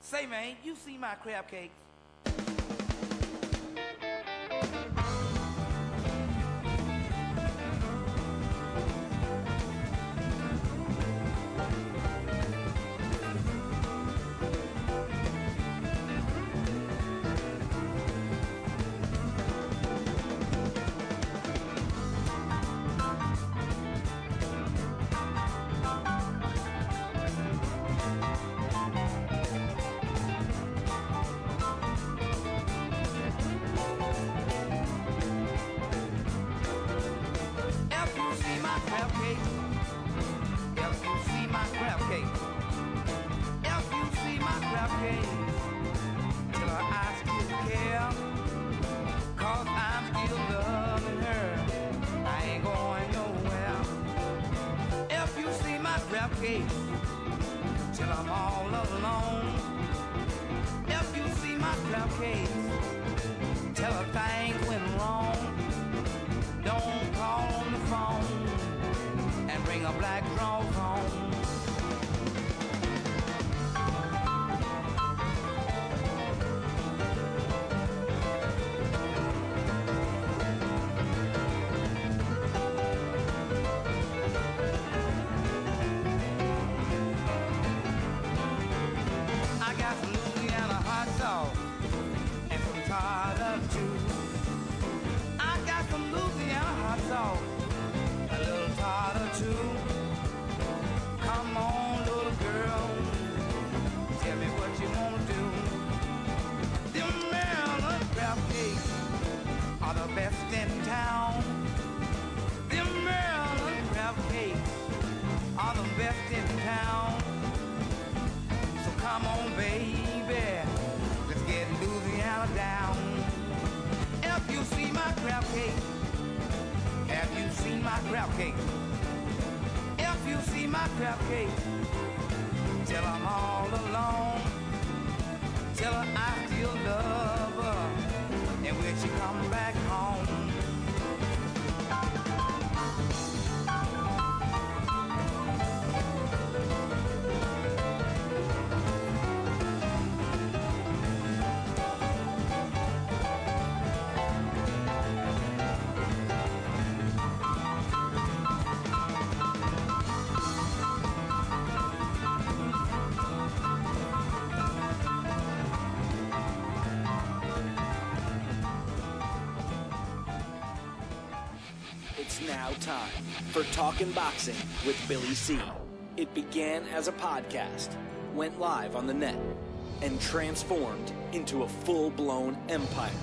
Say, man, you see my crab cakes? Till I'm all alone. If you see my crab cakes, tell her things went wrong. Don't call on the phone and bring a black drawers home. A little tartar too. Come on, little girl, tell me what you wanna do. Them Maryland crab cakes are the best in town. Them Maryland crab cakes are the best in town. So come on, baby, let's get Louisiana down. If you see my crab cake, have you seen my crab cake? If you see my crab cake, tell I'm all alone. Tell her I still love her, and when she come back home. It's now time for Talkin' Boxing with Billy C. It began as a podcast, went live on the net, and transformed into a full-blown empire.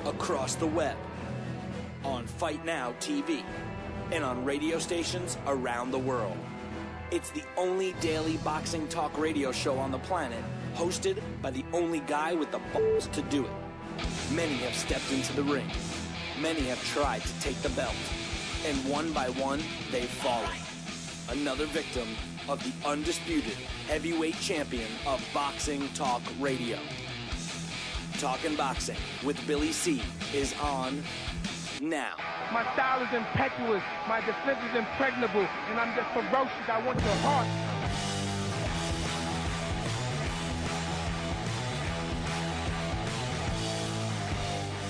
Across the web, on Fight Now TV, and on radio stations around the world. It's the only daily boxing talk radio show on the planet, hosted by the only guy with the balls to do it. Many have stepped into the ring. Many have tried to take the belt. And one by one, they've fallen. Another victim of the undisputed heavyweight champion of boxing talk radio. Talkin' Boxing with Billy C. is on now. My style is impetuous, my defense is impregnable, and I'm just ferocious. I want your heart.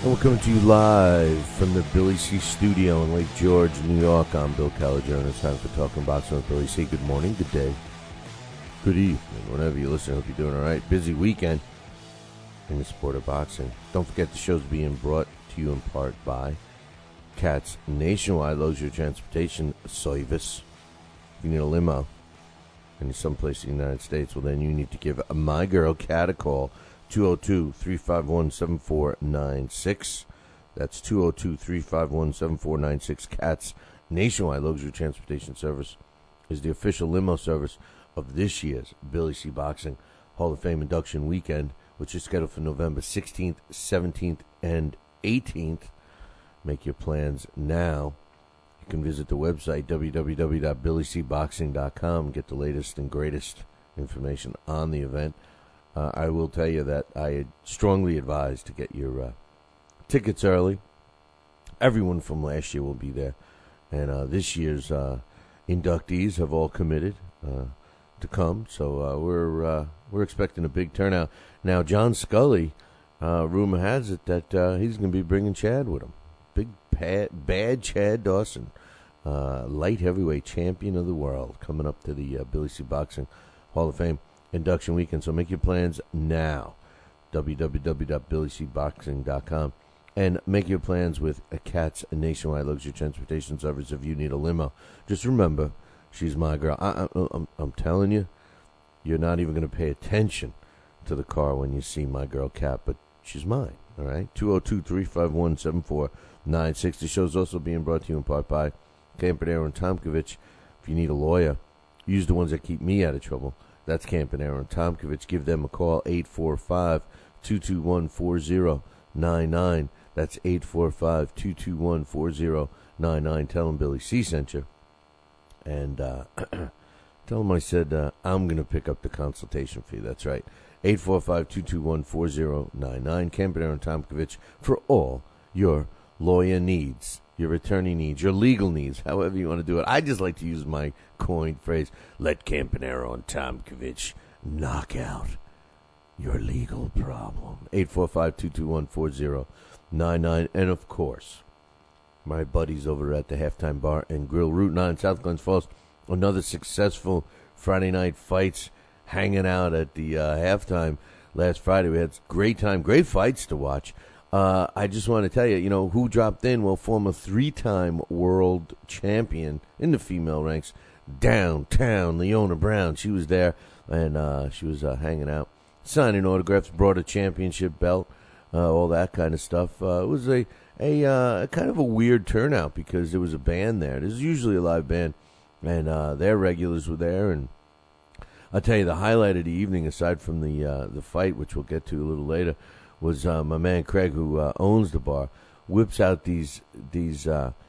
And we're coming to you live from the Billy C studio in Lake George, New York. I'm Bill Caligione. It's time for Talking Boxing with Billy C. Good morning, good day, good evening, whenever you listen. I hope you're doing all right. Busy weekend in the sport of boxing. Don't forget the show's being brought to you in part by Cat's Nationwide Luxury Transportation Service. If you need a limo and you're someplace in the United States, well, then you need to give my girl Cat a call. 202-351-7496. That's 202-351-7496. Cat's Nationwide Luxury Transportation Service is the official limo service of this year's BillyCBoxing Hall of Fame induction weekend, which is scheduled for November 16th, 17th, and 18th. Make your plans now. You can visit the website, www.BillyCBoxing.com, and get the latest and greatest information on the event. I will tell you that I strongly advise to get your tickets early. Everyone from last year will be there. And this year's inductees have all committed to come. So we're expecting a big turnout. Now, John Scully, rumor has it that he's going to be bringing Chad with him. Big bad Chad Dawson, light heavyweight champion of the world, coming up to the BillyCBoxing Hall of Fame induction weekend. So make your plans now. www.BillyCBoxing.com. And make your plans with a Cat's Nationwide Luxury Transportation Service if you need a limo. Just remember, she's my girl. I'm telling you, you're not even going to pay attention to the car when you see my girl Cat, but she's mine, all right? 202-351-7496. The show's also being brought to you in part by Campanaro and Tomkovich. If you need a lawyer, use the ones that keep me out of trouble. That's Campanaro and Tomkovich. Give them a call, 845-221-4099. That's 845-221-4099. Tell them Billy C sent you. And tell them I said I'm going to pick up the consultation fee. That's right. 845-221-4099. Campanaro and Tomkovich for all your lawyer needs, your attorney needs, your legal needs, however you want to do it. I just like to use my coined phrase, let Campanaro and Tomkovich knock out your legal problem. 845-221-4099. And, of course, my buddies over at the Halftime Bar and Grill, Route 9, South Glens Falls. Another successful Friday night fights, hanging out at the halftime last Friday. We had great time, great fights to watch. I just want to tell you, who dropped in? Well, former 3-time world champion in the female ranks, downtown, Leona Brown. She was there, and she was hanging out, signing autographs, brought a championship belt, all that kind of stuff. It was a kind of a weird turnout because there was a band there. There's usually a live band, and their regulars were there. And I'll tell you, the highlight of the evening, aside from the fight, which we'll get to a little later, was my man Craig, who owns the bar, whips out these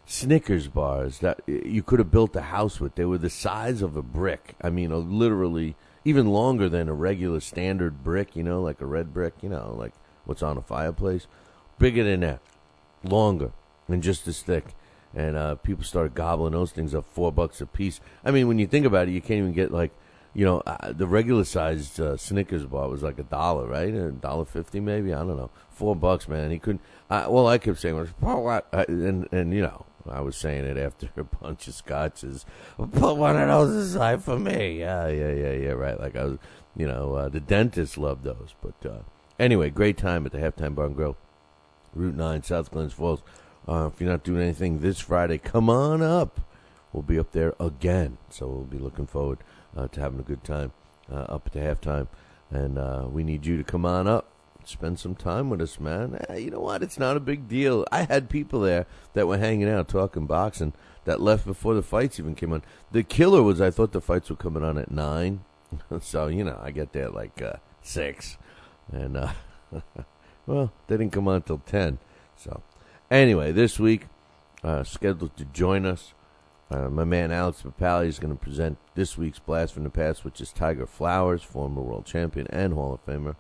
Snickers bars that you could have built a house with. They were the size of a brick. I mean, literally even longer than a regular standard brick, like a red brick, like what's on a fireplace. Bigger than that. Longer and just as thick. And people started gobbling those things up, $4 a piece. I mean, when you think about it, you can't even get the regular sized Snickers bar was like $1, right? $1.50 maybe. I don't know. $4, man. He couldn't. I kept saying, and I was saying it after a bunch of scotches. Put one of those aside for me. Yeah. Right. Like I was, the dentist loved those. But anyway, great time at the Halftime Bar and Grill, Route 9, South Glens Falls. If you're not doing anything this Friday, come on up. We'll be up there again. So we'll be looking forward to having a good time up at the halftime. And we need you to come on up, spend some time with us, man. You know what? It's not a big deal. I had people there that were hanging out, talking boxing, that left before the fights even came on. The killer was I thought the fights were coming on at 9. So, I get there at like 6. And, well, they didn't come on until 10. So, anyway, this week, scheduled to join us, my man Alex Papali is going to present this week's Blast from the Past, which is Tiger Flowers, former world champion and Hall of Famer.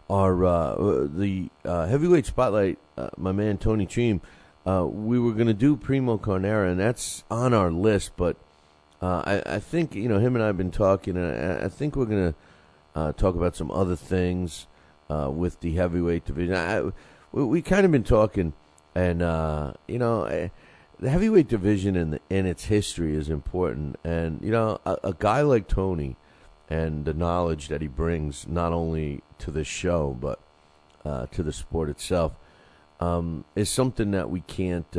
The heavyweight spotlight, my man Tony Cheam, we were going to do Primo Carnera, and that's on our list, but I think, him and I have been talking, and I think we're going to talk about some other things with the heavyweight division. We kind of been talking, and, the heavyweight division and its history is important. And, a guy like Tony and the knowledge that he brings not only to the show but to the sport itself is something that we can't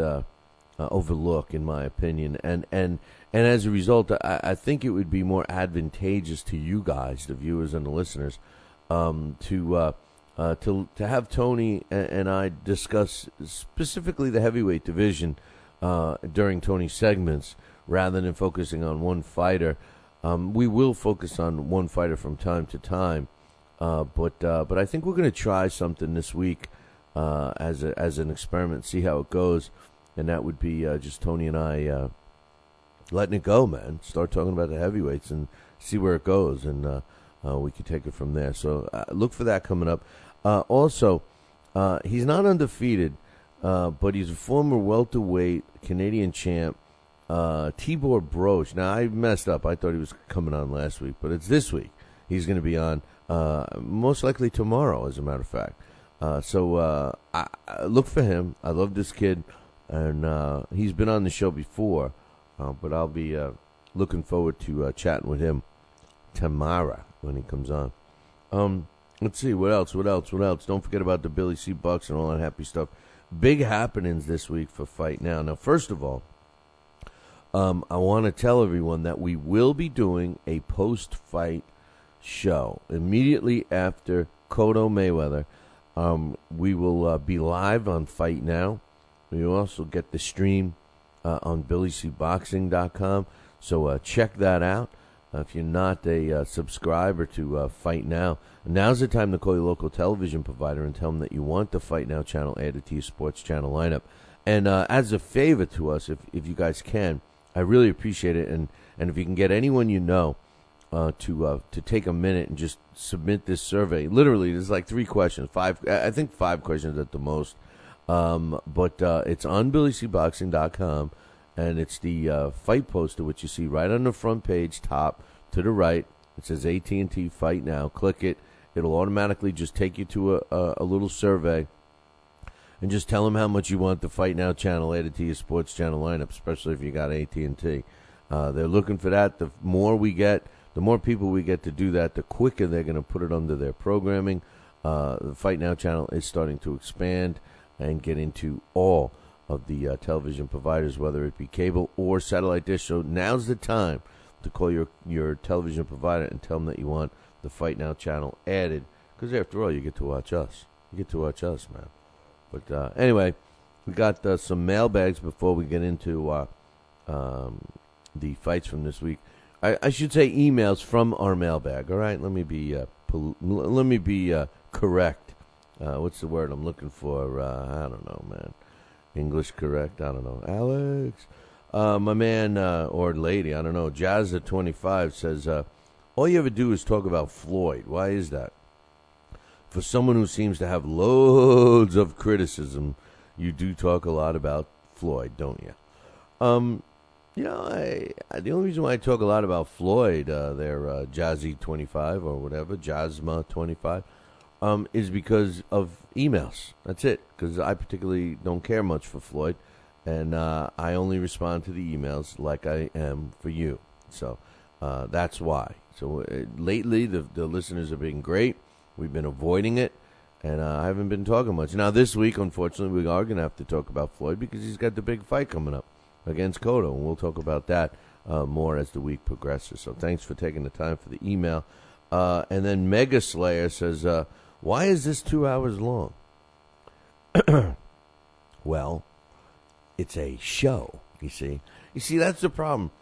overlook, in my opinion. And as a result, I think it would be more advantageous to you guys, the viewers and the listeners, to have Tony and I discuss specifically the heavyweight division during Tony's segments, rather than focusing on one fighter. We will focus on one fighter from time to time, but I think we're going to try something this week as an experiment, see how it goes, and that would be just Tony and I letting it go, man. Start talking about the heavyweights and see where it goes, and we can take it from there. So look for that coming up. Also, he's not undefeated. But he's a former welterweight Canadian champ, Tibor Broach. Now, I messed up. I thought he was coming on last week, but it's this week. He's going to be on most likely tomorrow, as a matter of fact. So I look for him. I love this kid, and he's been on the show before, but I'll be looking forward to chatting with him tomorrow when he comes on. Let's see, what else? Don't forget about the BillyCBoxing and all that happy stuff. Big happenings this week for Fight Now. Now, first of all, I want to tell everyone that we will be doing a post-fight show immediately after Cotto Mayweather. We will be live on Fight Now. We will also get the stream on BillyCBoxing.com, so check that out. If you're not a subscriber to Fight Now, now's the time to call your local television provider and tell them that you want the Fight Now channel added to your sports channel lineup. And as a favor to us, if you guys can, I really appreciate it. And if you can get anyone you know to take a minute and just submit this survey. Literally, there's like 3 questions, 5 questions at the most. But it's on BillyCBoxing.com. And it's the fight poster, which you see right on the front page, top to the right. It says AT&T Fight Now. Click it. It'll automatically just take you to a little survey. And just tell them how much you want the Fight Now channel added to your sports channel lineup, especially if you got AT&T. They're looking for that. The more people we get to do that, the quicker they're going to put it under their programming. The Fight Now channel is starting to expand and get into all of the television providers, whether it be cable or satellite dish. So now's the time to call your television provider and tell them that you want the Fight Now channel added, because after all, you get to watch us. You get to watch us, man. But anyway, we got some mailbags before we get into the fights from this week. I should say emails from our mailbag. All right, let me be correct. What's the word I'm looking for? I don't know, man. English correct? I don't know. Alex. My man or lady, I don't know. Jazz at 25 says, all you ever do is talk about Floyd. Why is that? For someone who seems to have loads of criticism, you do talk a lot about Floyd, don't you? The only reason why I talk a lot about Floyd, Jazzy 25 or whatever, Jazma 25, is because of emails. That's it, because I particularly don't care much for Floyd, and I only respond to the emails like I am for you. So that's why. So lately, the listeners have been great. We've been avoiding it, and I haven't been talking much. Now, this week, unfortunately, we are going to have to talk about Floyd because he's got the big fight coming up against Cotto, and we'll talk about that more as the week progresses. So thanks for taking the time for the email. And then Mega Slayer says, why is this 2 hours long? Well, it's a show, you see. You see, that's the problem.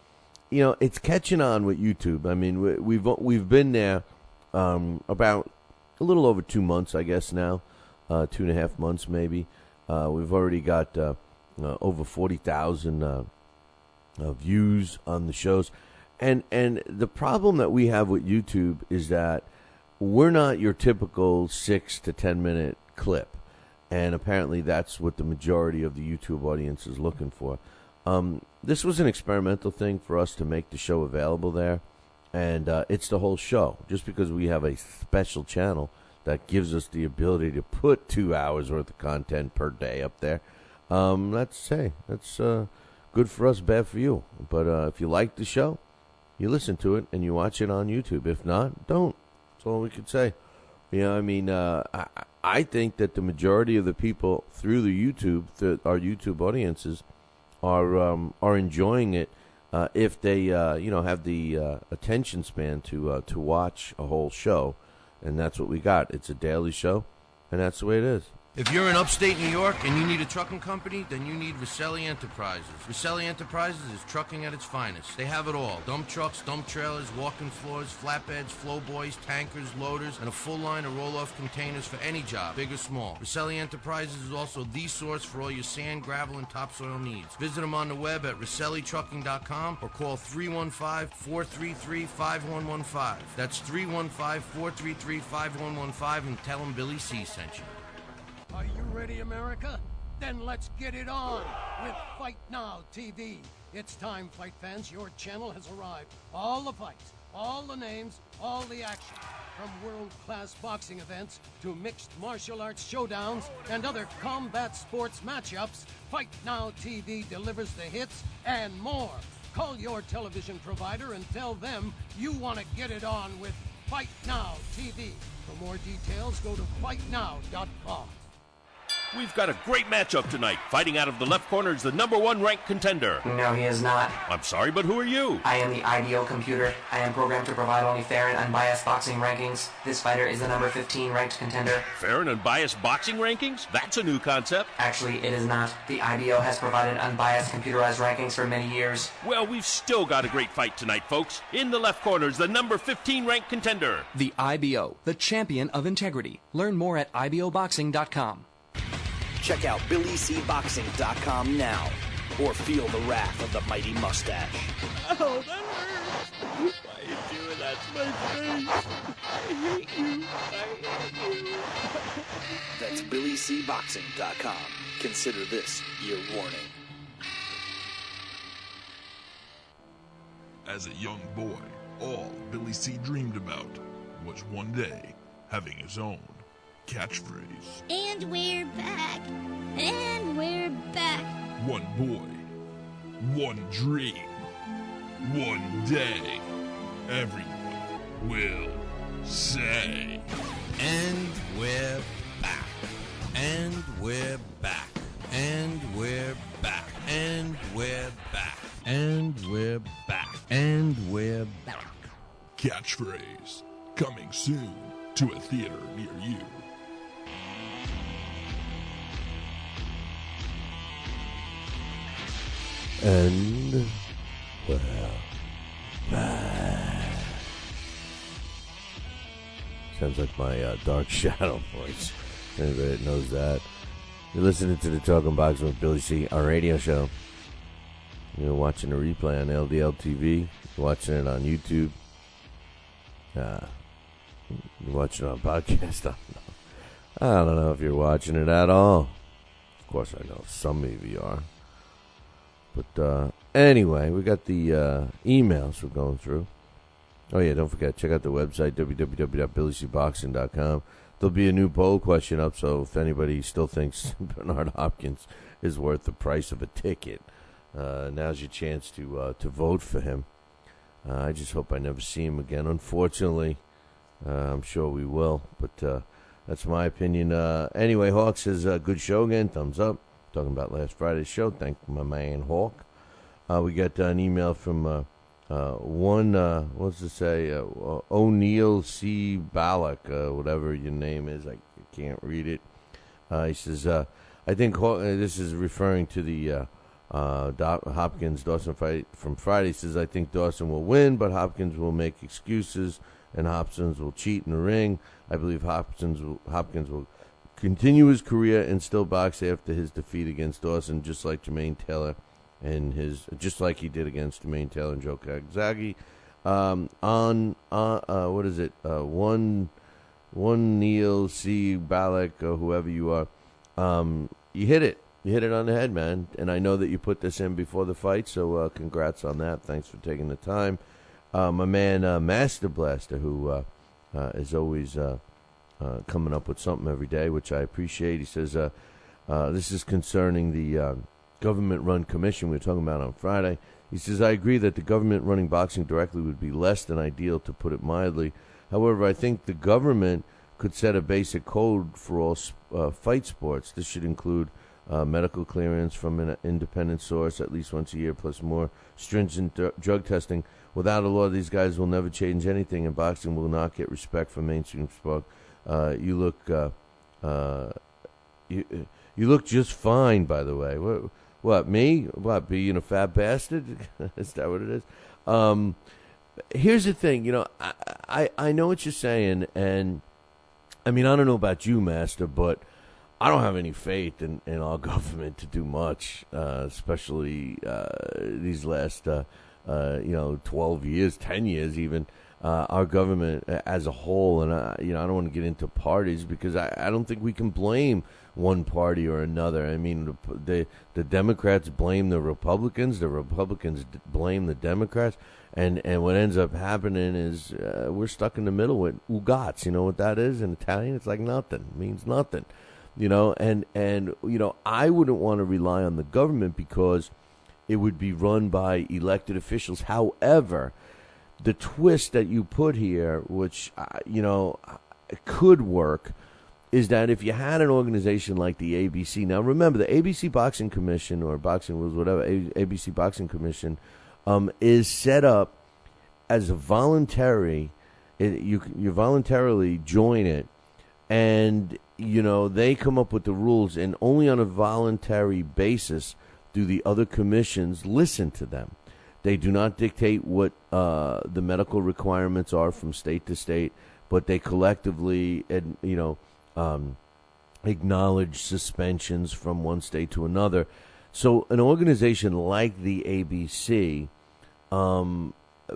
You know, it's catching on with YouTube. I mean, we've been there about a little over 2 months, I guess now, 2.5 months maybe. We've already got over 40,000 views on the shows. And the problem that we have with YouTube is that we're not your typical 6 to 10 minute clip. And apparently that's what the majority of the YouTube audience is looking for. This was an experimental thing for us to make the show available there. And it's the whole show. Just because we have a special channel that gives us the ability to put 2 hours worth of content per day up there, that's good for us, bad for you. But if you like the show, you listen to it and you watch it on YouTube. If not, don't. That's all we could say. You know, I mean, I think that the majority of the people through the YouTube, our YouTube audiences, are enjoying it if they have the attention span to watch a whole show, and that's what we got. It's a daily show, and that's the way it is. If you're in upstate New York and you need a trucking company, then you need Roselli Enterprises. Roselli Enterprises is trucking at its finest. They have it all. Dump trucks, dump trailers, walk-in floors, flatbeds, flowboys, tankers, loaders, and a full line of roll-off containers for any job, big or small. Roselli Enterprises is also the source for all your sand, gravel, and topsoil needs. Visit them on the web at RoselliTrucking.com or call 315-433-5115. That's 315-433-5115 and tell them Billy C sent you. Are you ready, America? Then let's get it on with Fight Now TV. It's time, fight fans. Your channel has arrived. All the fights, all the names, all the action. From world-class boxing events to mixed martial arts showdowns and other combat sports matchups, Fight Now TV delivers the hits and more. Call your television provider and tell them you want to get it on with Fight Now TV. For more details, go to fightnow.com. We've got a great matchup tonight. Fighting out of the left corner is the #1 ranked contender. No, he is not. I'm sorry, but who are you? I am the ideal computer. I am programmed to provide only fair and unbiased boxing rankings. This fighter is the number 15 ranked contender. Fair and unbiased boxing rankings? That's a new concept. Actually, it is not. The IBO has provided unbiased computerized rankings for many years. Well, we've still got a great fight tonight, folks. In the left corner is the number 15 ranked contender. The IBO, the champion of integrity. Learn more at IBOboxing.com. Check out BillyCBoxing.com now, or feel the wrath of the mighty mustache. Oh, that hurts. Why are you doing that to my face? I hate you. I hate you. That's BillyCBoxing.com. Consider this your warning. As a young boy, all Billy C dreamed about was one day having his own catchphrase. And we're back. And we're back. One boy, one dream, one day, everyone will say. And we're back. And we're back. And we're back. And we're back. And we're back. And we're back. Catchphrase coming soon to a theater near you. And well, back. Sounds like my Dark Shadow voice. Anybody that knows that. You're listening to the Talking Boxing with Billy C, our radio show. You're watching a replay on LDL TV. You're watching it on YouTube. You're watching it on podcast. I don't know if you're watching it at all. Of course, I know some of you are. But anyway, we got the emails we're going through. Oh, yeah, don't forget, check out the website, www.BillyCBoxing.com. There'll be a new poll question up, so if anybody still thinks Bernard Hopkins is worth the price of a ticket, now's your chance to vote for him. I just hope I never see him again. Unfortunately, I'm sure we will, but that's my opinion. Anyway, Hawk says, good show again, thumbs up. Talking about last Friday's show. Thank my man Hawk. We got an email from what's it say? O'Neill C. Ballack, whatever your name is. I can't read it. He says, I think this is referring to the Hopkins-Dawson fight from Friday. He says, I think Dawson will win, but Hopkins will make excuses, and Hopkins will cheat in the ring. I believe Hopkins will continue his career and still box after his defeat against Dawson, just like Jermaine Taylor and just like he did against Jermaine Taylor and Joe Kagzagi. What is it? One Neil C. Ballack or whoever you are. You hit it. You hit it on the head, man. And I know that you put this in before the fight, so congrats on that. Thanks for taking the time. My man Master Blaster, who is always coming up with something every day, which I appreciate. He says, this is concerning the government-run commission we were talking about on Friday. He says, I agree that the government running boxing directly would be less than ideal, to put it mildly. However, I think the government could set a basic code for all fight sports. This should include medical clearance from an independent source at least once a year, plus more stringent drug testing. Without a law, these guys will never change anything, and boxing will not get respect from mainstream sport. You look just fine, by the way. What, me? What, being a fat bastard? Is that what it is? Here's the thing, I know what you're saying, and I mean, I don't know about you, Master, but I don't have any faith in our government to do much, especially these last 12 years, 10 years even, our government as a whole, and I don't want to get into parties because I don't think we can blame one party or another. I mean, the Democrats blame the Republicans blame the Democrats, and what ends up happening is we're stuck in the middle with ugats. You know what that is in Italian? It's like nothing. It means nothing. And I wouldn't want to rely on the government because it would be run by elected officials. However, the twist that you put here, which, could work, is that if you had an organization like the ABC, now remember the ABC Boxing Commission or Boxing Rules, whatever, ABC Boxing Commission is set up as a voluntary, you voluntarily join it, and, they come up with the rules, and only on a voluntary basis do the other commissions listen to them. They do not dictate what the medical requirements are from state to state, but they collectively, acknowledge suspensions from one state to another. So an organization like the ABC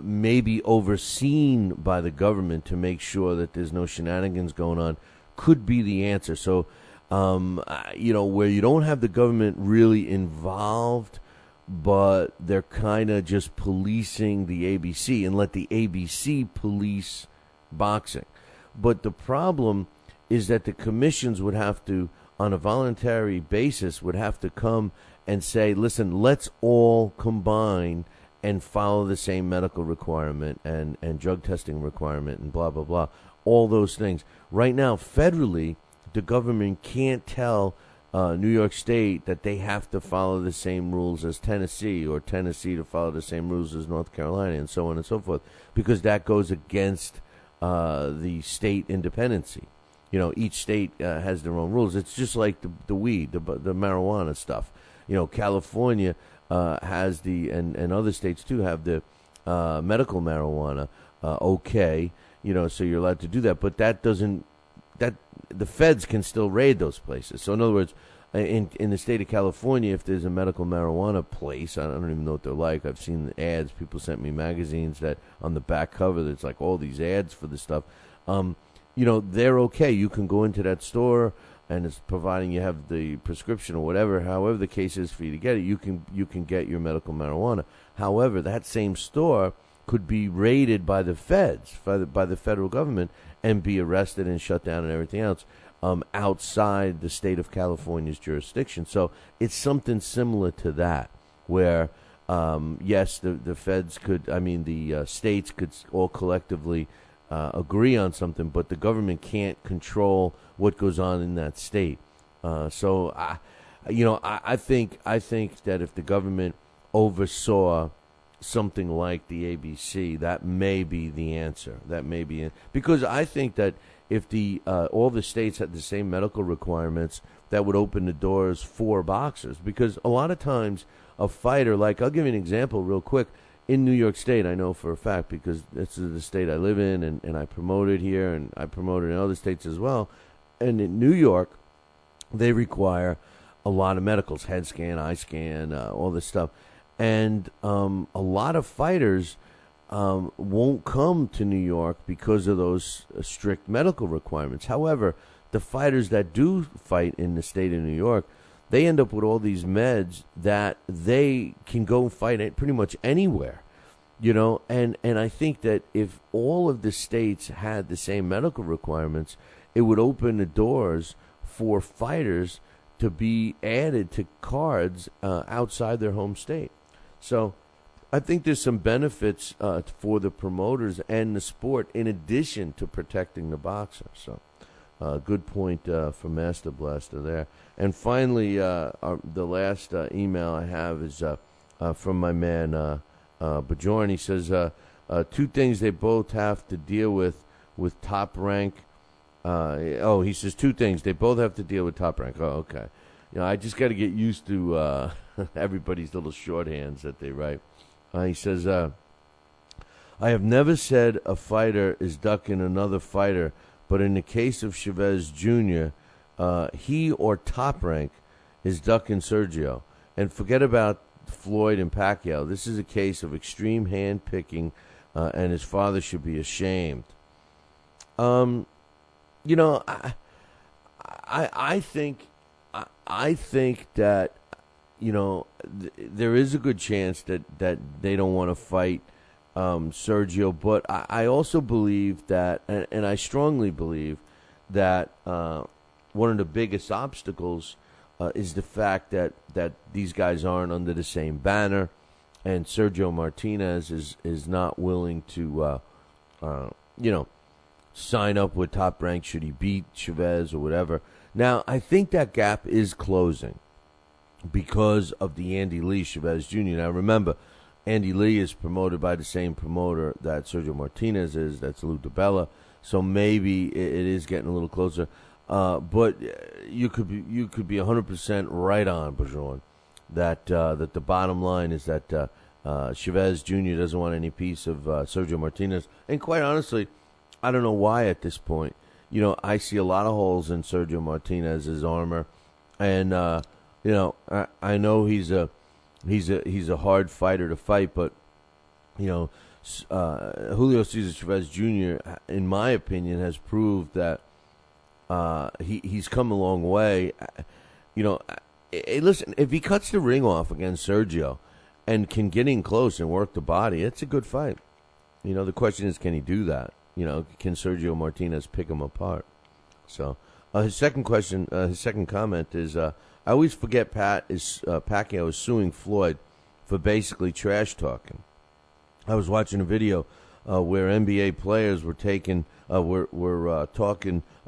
may be overseen by the government to make sure that there's no shenanigans going on, could be the answer. So, where you don't have the government really involved, but they're kind of just policing the ABC and let the ABC police boxing. But the problem is that the commissions would have to, on a voluntary basis, would have to come and say, listen, let's all combine and follow the same medical requirement and drug testing requirement and blah, blah, blah, all those things. Right now, federally, the government can't tell New York State that they have to follow the same rules as Tennessee, or Tennessee to follow the same rules as North Carolina, and so on and so forth, because that goes against the state independency. Each state has their own rules. It's just like the weed, the marijuana stuff. California has and other states too have the medical marijuana. So you're allowed to do that, but that doesn't. That the feds can still raid those places. So in other words, in the state of California, if there's a medical marijuana place, I don't even know what they're like. I've seen the ads. People sent me magazines that on the back cover, there's like all these ads for this stuff. They're okay. You can go into that store, and it's providing you have the prescription or whatever, however the case is for you to get it, you can get your medical marijuana. However, that same store could be raided by the feds, by the federal government, and be arrested and shut down and everything else outside the state of California's jurisdiction. So it's something similar to that, where, yes, the feds could, the states could all collectively agree on something, but the government can't control what goes on in that state. So I think that if the government oversaw something like the ABC, that may be the answer. That may be because I think that if all the states had the same medical requirements, that would open the doors for boxers. Because a lot of times a fighter, like, I'll give you an example real quick. In New York State, I know for a fact, because this is the state I live in, and I promote it here, and I promote it in other states as well. And in New York, they require a lot of medicals, head scan, eye scan, all this stuff. And a lot of fighters won't come to New York because of those strict medical requirements. However, the fighters that do fight in the state of New York, they end up with all these meds that they can go fight pretty much anywhere, and I think that if all of the states had the same medical requirements, it would open the doors for fighters to be added to cards outside their home state. So I think there's some benefits for the promoters and the sport in addition to protecting the boxer. So good point from Master Blaster there. And finally, the last email I have is from my man Bajorn. He says, two things they both have to deal with Top Rank. He says two things. They both have to deal with Top Rank. Oh, okay. I just got to get used to everybody's little shorthands that they write. He says, I have never said a fighter is ducking another fighter, but in the case of Chavez Jr., he or Top Rank is ducking Sergio. And forget about Floyd and Pacquiao. This is a case of extreme hand-picking, and his father should be ashamed. I think that there is a good chance that they don't want to fight Sergio, but I also believe that, and I strongly believe that one of the biggest obstacles is the fact that these guys aren't under the same banner, and Sergio Martinez is not willing to, sign up with Top Rank should he beat Chavez or whatever. Now, I think that gap is closing because of the Andy Lee Chavez Jr. Now, remember, Andy Lee is promoted by the same promoter that Sergio Martinez is. That's Lou DiBella. So maybe it is getting a little closer. But you could be 100% right on, Bajon, that the bottom line is that Chavez Jr. doesn't want any piece of Sergio Martinez. And quite honestly, I don't know why at this point. I see a lot of holes in Sergio Martinez's armor, and I know he's a hard fighter to fight, but Julio Cesar Chavez Jr., in my opinion, has proved that he's come a long way. Hey, listen, if he cuts the ring off against Sergio and can get in close and work the body, it's a good fight. The question is, can he do that? Can Sergio Martinez pick him apart? So his second comment is, I always forget Pacquiao is suing Floyd for basically trash talking. I was watching a video where NBA players were talking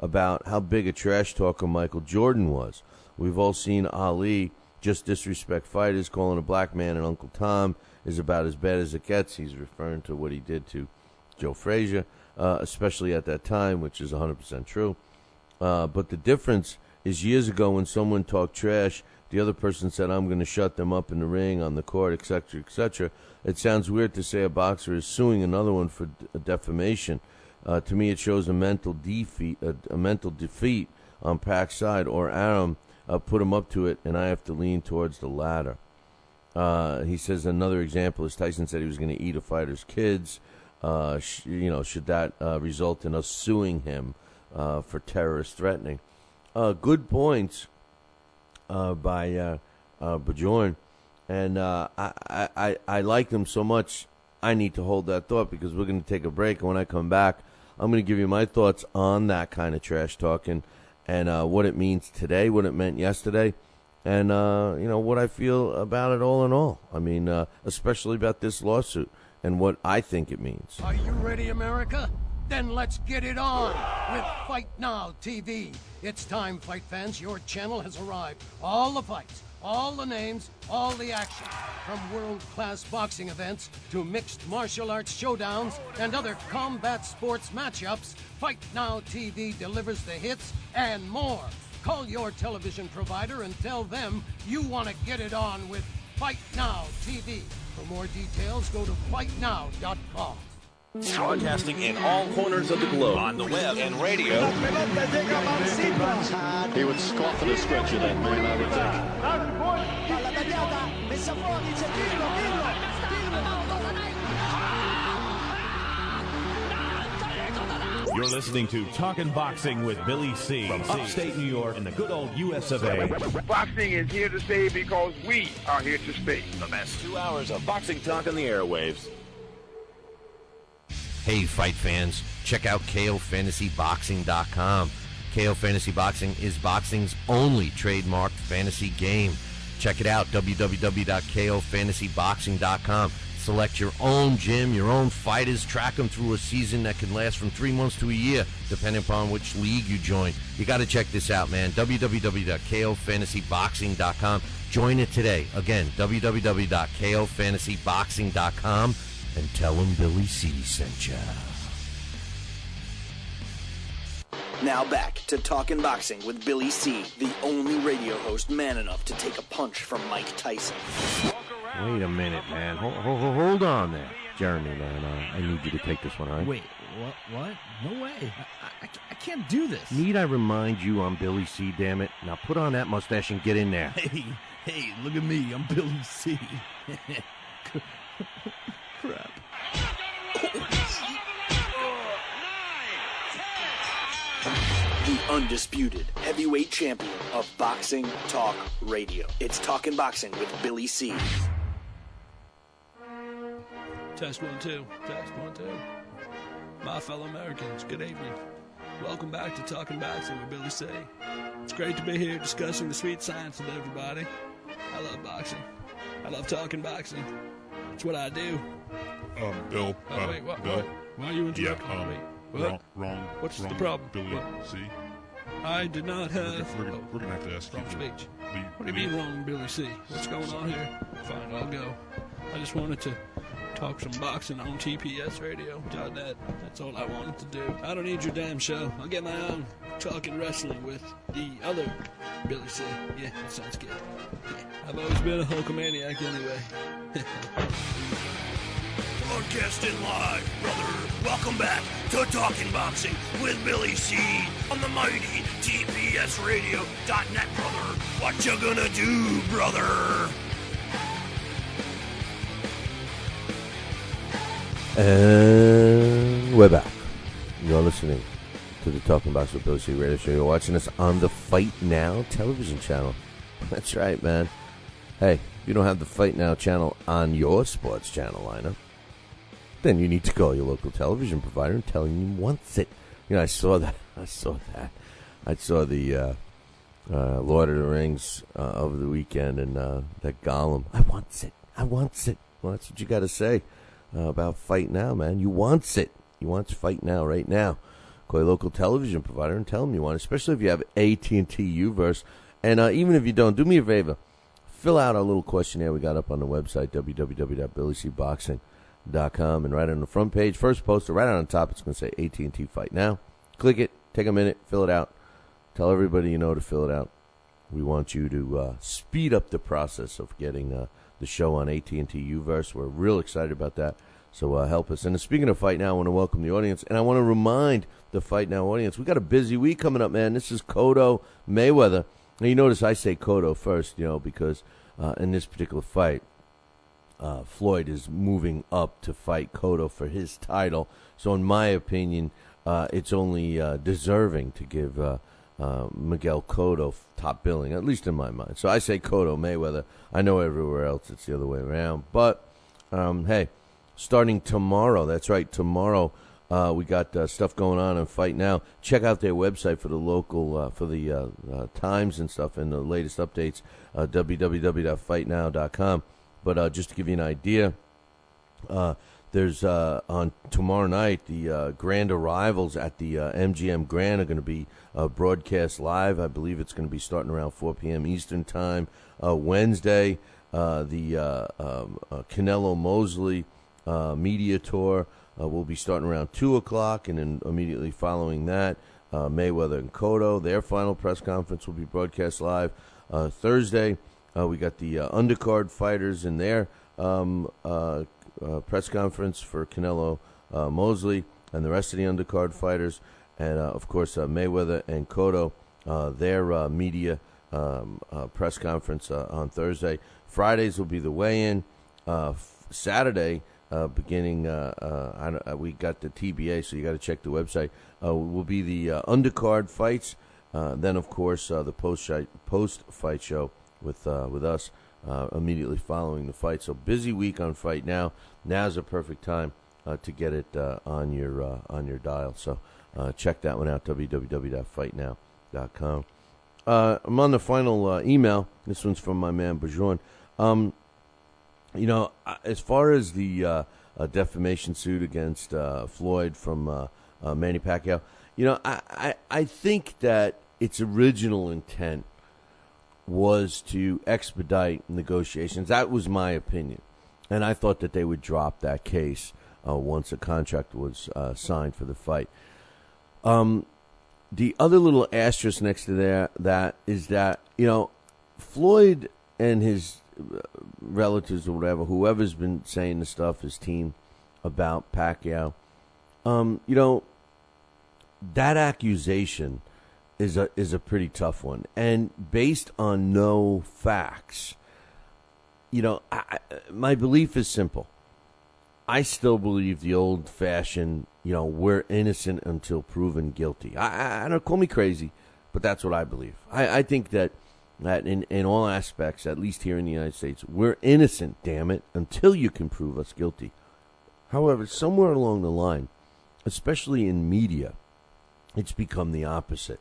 about how big a trash talker Michael Jordan was. We've all seen Ali just disrespect fighters, calling a black man an Uncle Tom is about as bad as it gets. He's referring to what he did to Joe Frazier, especially at that time, which is 100% true. But the difference is years ago when someone talked trash, the other person said, I'm going to shut them up in the ring, on the court, etc., etc. It sounds weird to say a boxer is suing another one for defamation. To me, it shows a mental defeat on Pac's side, or Aram put him up to it, and I have to lean towards the latter. He says another example is Tyson said he was going to eat a fighter's kids. Should that result in us suing him for terrorist threatening? Good points by Bjorn, and I like them so much. I need to hold that thought because we're going to take a break, and when I come back, I'm going to give you my thoughts on that kind of trash talking and what it means today, what it meant yesterday, and what I feel about it all in all. I mean, especially about this lawsuit and what I think it means. Are you ready, America? Then let's get it on with Fight Now TV. It's time, fight fans. Your channel has arrived. All the fights, all the names, all the action. From world-class boxing events to mixed martial arts showdowns and other combat sports matchups, Fight Now TV delivers the hits and more. Call your television provider and tell them you want to get it on with Fight Now TV. For more details, go to fightnow.com. Broadcasting in all corners of the globe, on the web and radio. He would scoff at a stretch of that man, I would think. You're listening to Talkin' Boxing with Billy C. from upstate New York in the good old US of A. Boxing is here to stay because we are here to stay. The best 2 hours of boxing talk on the airwaves. Hey, fight fans, check out KOFantasyBoxing.com. KO Fantasy Boxing is boxing's only trademarked fantasy game. Check it out, www.KOFantasyBoxing.com. Select your own gym, your own fighters, track them through a season that can last from 3 months to a year, depending upon which league you join. You got to check this out, man, www.KOFantasyBoxing.com. Join it today. Again, www.KOFantasyBoxing.com. And tell him Billy C sent ya. Now back to Talkin' Boxing with Billy C, the only radio host man enough to take a punch from Mike Tyson. Wait a minute, man. Hold on there. Jeremy, man, I need you to take this one, all right? Wait, what? No way. I can't do this. Need I remind you I'm Billy C, damn it? Now put on that mustache and get in there. Hey, look at me. I'm Billy C. Crap. The undisputed heavyweight champion of Boxing Talk Radio. It's Talkin' Boxing with Billy C. Test 1 2. Test 1 2. My fellow Americans, good evening. Welcome back to Talkin' Boxing with Billy C. It's great to be here discussing the sweet science with everybody. I love boxing. I love talking boxing. It's what I do. Bill. Wait, what? Bill. Why are you interrupting me? What? Wrong. What's wrong, the problem? Billy What? C. I did not have... We're gonna have to ask you. Wrong speech. Leave, What do you mean wrong, Billy C? What's going on here? Fine, I'll go. I just wanted to talk some boxing on TPSradio.net. That's all I wanted to do. I don't need your damn show. I'll get my own talking wrestling with the other Billy C. Yeah, that sounds good. I've always been a Hulkamaniac anyway. Broadcasting live, brother. Welcome back to Talking Boxing with Billy C. on the mighty TPSradio.net, brother. What you gonna do, brother? And we're back. You're listening to the Talking Boxing with Billy C radio show. You're watching us on the Fight Now television channel. That's right, man. Hey, if you don't have the Fight Now channel on your sports channel lineup, then you need to call your local television provider and tell him you want it. You know, I saw that. I saw the Lord of the Rings over the weekend, and that Gollum. I want it. Well, that's what you got to say about Fight Now, man. You wants it. You want Fight Now right now. Call your local television provider and tell them you want it, especially if you have AT&T Uverse. And even if you don't, do me a favor. Fill out our little questionnaire we got up on the website, www.BillyCBoxing.com, and right on the front page, first poster, right on the top, it's going to say AT&T Fight Now. Click it, take a minute, fill it out. Tell everybody you know to fill it out. We want you to speed up the process of getting the show on AT&T Uverse. We're real excited about that, so help us. And speaking of Fight Now, I want to welcome the audience, and I want to remind the Fight Now audience, we got a busy week coming up, man. This is Cotto Mayweather. Now, you notice I say Cotto first, because in this particular fight, Floyd is moving up to fight Cotto for his title. So in my opinion, it's only deserving to give Miguel Cotto top billing, at least in my mind. So I say Cotto Mayweather. I know everywhere else it's the other way around. But, hey, starting tomorrow, that's right, tomorrow, we got stuff going on in Fight Now. Check out their website for the local, for the times and stuff and the latest updates, www.fightnow.com. But just to give you an idea, there's on tomorrow night, the Grand Arrivals at the MGM Grand are going to be broadcast live. I believe it's going to be starting around 4 p.m. Eastern Time. Wednesday, the Canelo Mosley media tour will be starting around 2 o'clock, and then immediately following that, Mayweather and Cotto, their final press conference will be broadcast live. Thursday, we got the undercard fighters in their press conference for Canelo Mosley and the rest of the undercard fighters. And, of course, Mayweather and Cotto, their media press conference on Thursday. Fridays will be the weigh-in. Saturday, beginning, we got the TBA, so you got to check the website, will be the undercard fights. Then, of course, the post-fight show with us immediately following the fight. So busy week on Fight Now. Now's a perfect time to get it on your dial. So check that one out, www.fightnow.com. I'm on the final email. This one's from my man Bajon. As far as the defamation suit against Floyd from Manny Pacquiao, I think that its original intent was to expedite negotiations. That was my opinion. And I thought that they would drop that case once a contract was signed for the fight. The other little asterisk next to that is that, Floyd and his relatives or whatever, whoever's been saying the stuff, his team, about Pacquiao, that accusation is a pretty tough one. And based on no facts, my belief is simple. I still believe the old-fashioned, we're innocent until proven guilty. I don't call me crazy, but that's what I believe. I think that in all aspects, at least here in the United States, we're innocent, damn it, until you can prove us guilty. However, somewhere along the line, especially in media, it's become the opposite.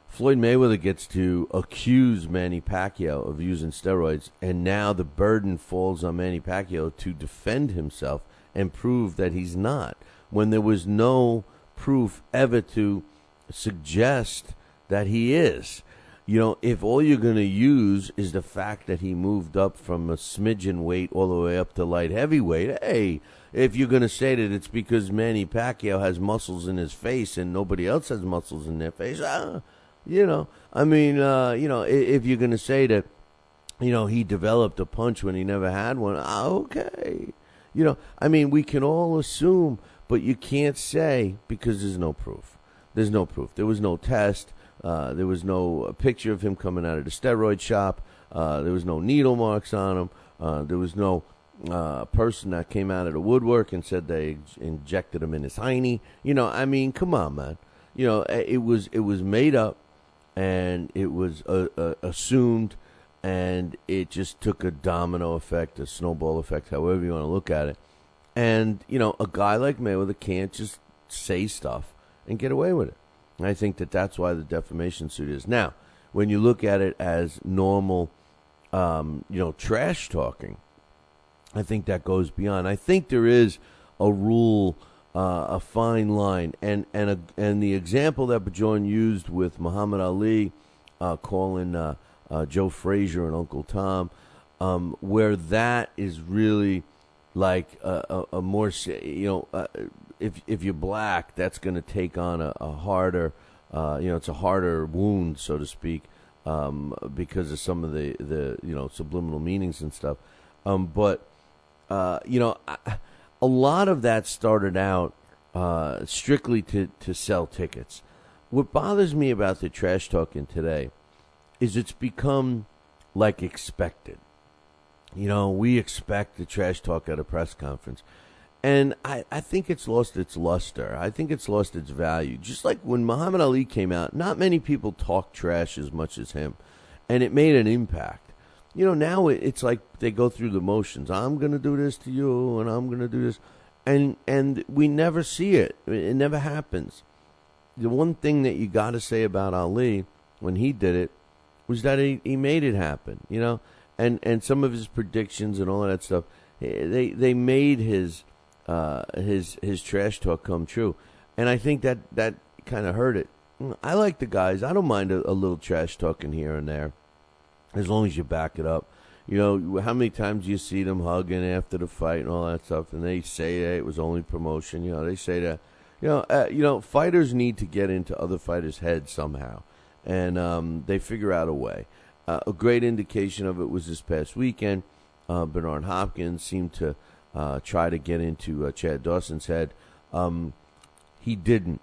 Floyd Mayweather gets to accuse Manny Pacquiao of using steroids, and now the burden falls on Manny Pacquiao to defend himself and prove that he's not, when there was no proof ever to suggest that he is. If all you're going to use is the fact that he moved up from a smidgen weight all the way up to light heavyweight, hey, if you're going to say that it's because Manny Pacquiao has muscles in his face and nobody else has muscles in their face, if you're going to say that, he developed a punch when he never had one, okay. We can all assume, but you can't say because there's no proof. There's no proof. There was no test. There was no picture of him coming out of the steroid shop. There was no needle marks on him. There was no person that came out of the woodwork and said they injected him in his hiney. Come on, man. It was made up, and it was assumed, and it just took a domino effect, a snowball effect, however you want to look at it. And, a guy like Mayweather can't just say stuff and get away with it. And I think that's why the defamation suit is. Now, when you look at it as normal, trash talking, I think that goes beyond. I think there is a rule, a fine line, and the example that Bajoran used with Muhammad Ali calling Joe Frazier and Uncle Tom, where that is really like a more, if you're black, that's going to take on a harder, it's a harder wound, so to speak, because of some of the subliminal meanings and stuff. But a lot of that started out strictly to sell tickets. What bothers me about the trash talking today is it's become like expected. We expect the trash talk at a press conference. And I think it's lost its luster. I think it's lost its value. Just like when Muhammad Ali came out, not many people talk trash as much as him. And it made an impact. Now it's like they go through the motions. I'm going to do this to you, and I'm going to do this. And we never see it. It never happens. The one thing that you got to say about Ali when he did it was that he made it happen, And some of his predictions and all of that stuff, they made his trash talk come true. And I think that kind of hurt it. I like the guys. I don't mind a little trash talking here and there, as long as you back it up. How many times do you see them hugging after the fight and all that stuff, and they say that it was only promotion. They say that. Fighters need to get into other fighters' heads somehow, and they figure out a way. A great indication of it was this past weekend. Dawson-Hopkins seemed to try to get into Chad Dawson's head. He didn't,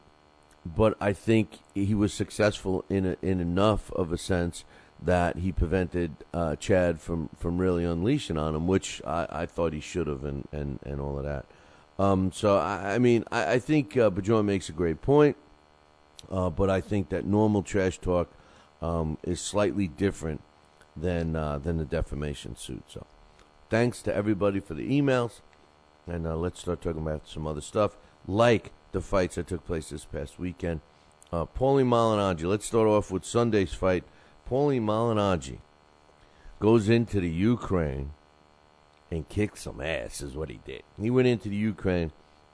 but I think he was successful in enough of a sense that he prevented Chad from really unleashing on him, which I thought he should have, and all of that. I think Bajoran makes a great point, but I think that normal trash talk is slightly different than the defamation suit. So thanks to everybody for the emails, and let's start talking about some other stuff, like the fights that took place this past weekend. Paulie Malignaggi, let's start off with Sunday's fight. Paulie Malignaggi goes into the Ukraine and kicked some ass, is what he did. He went into the Ukraine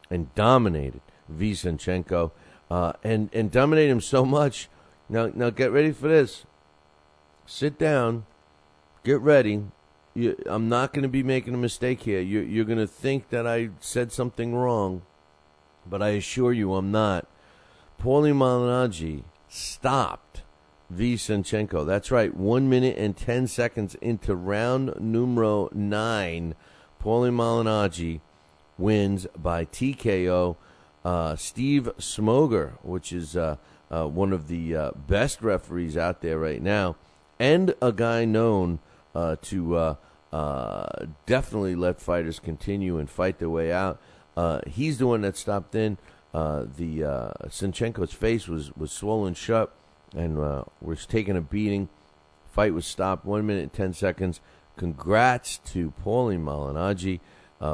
and dominated Vysenchenko, and dominated him so much. Now get ready for this. Sit down. Get ready. I'm not going to be making a mistake here. You're going to think that I said something wrong, but I assure you I'm not. Paulie Malignaggi stopped Vysenchenko. That's right, 1 minute and 10 seconds into round numero 9. Paulie Malignaggi wins by TKO. Steve Smoger, which is one of the best referees out there right now, and a guy known to definitely let fighters continue and fight their way out. He's the one that stopped in. Sinchenko's face was swollen shut and was taking a beating. Fight was stopped 1 minute and 10 seconds. Congrats to Paulie Malignaggi,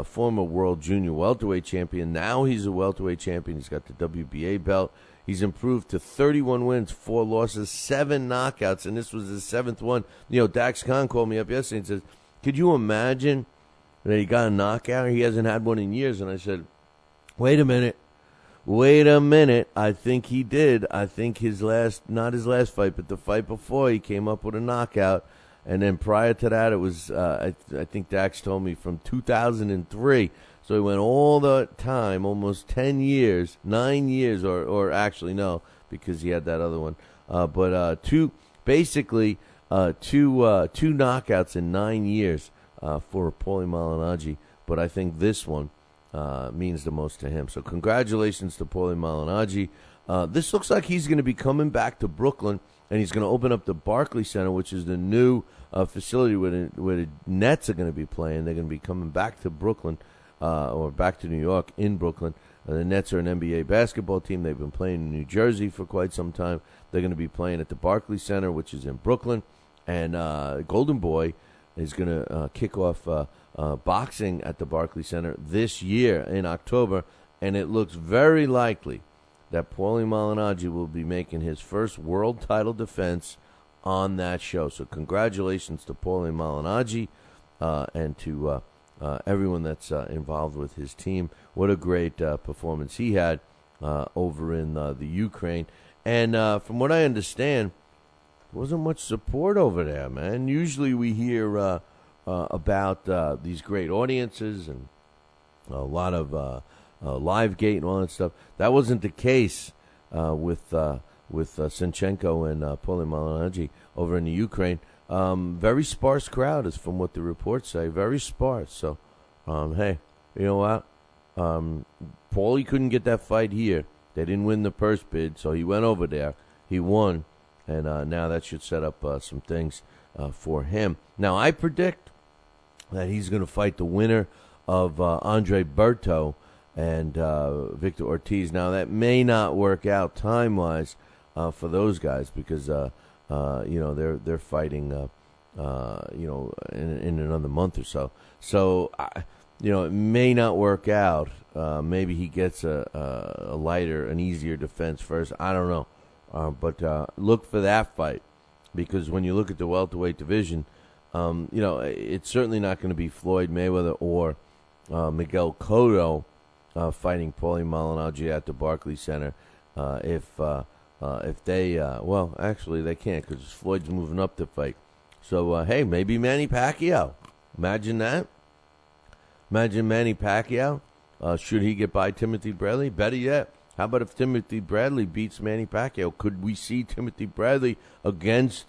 former world junior welterweight champion. Now he's a welterweight champion. He's got the WBA belt. He's improved to 31 wins, 4 losses, 7 knockouts, and this was his 7th one. You know, Dax Khan called me up yesterday and says, could you imagine that he got a knockout? He hasn't had one in years. And I said, wait a minute. I think he did. I think not his last fight, but the fight before, he came up with a knockout. And then prior to that, it was, I think Dax told me, from 2003. So he went all the time, almost 10 years, 9 years, or actually no, because he had that other one. But two knockouts in 9 years for Paulie Malignaggi. But I think this one means the most to him. So congratulations to Paulie Malignaggi. This looks like he's going to be coming back to Brooklyn, and he's going to open up the Barclays Center, which is the new facility where the Nets are going to be playing. They're going to be coming back to Brooklyn, or back to New York in Brooklyn. The Nets are an NBA basketball team. They've been playing in New Jersey for quite some time. They're going to be playing at the Barclays Center, which is in Brooklyn. And Golden Boy is going to kick off boxing at the Barclays Center this year in October. And it looks very likely that Paulie Malignaggi will be making his first world title defense on that show. So congratulations to Paulie Malignaggi and to everyone that's involved with his team. What a great performance he had over in the Ukraine. And from what I understand, there wasn't much support over there, man. Usually we hear about these great audiences and a lot of Livegate and all that stuff. That wasn't the case with Sinchenko and Paulie Malignaggi over in the Ukraine. Very sparse crowd, is from what the reports say. Very sparse. So, hey, you know what? Paulie couldn't get that fight here. They didn't win the purse bid, so he went over there. He won, and now that should set up some things for him. Now, I predict that he's going to fight the winner of Andre Berto and Victor Ortiz. Now, that may not work out time-wise for those guys because, they're fighting, in another month or so. So, it may not work out. Maybe he gets a lighter, an easier defense first. I don't know. But look for that fight because when you look at the welterweight division, it's certainly not going to be Floyd Mayweather or Miguel Cotto fighting Paulie Malignaggi at the Barclays Center. If they, actually they can't because Floyd's moving up to fight. So, hey, maybe Manny Pacquiao. Imagine that. Imagine Manny Pacquiao. Should he get by Timothy Bradley? Better yet, how about if Timothy Bradley beats Manny Pacquiao? Could we see Timothy Bradley against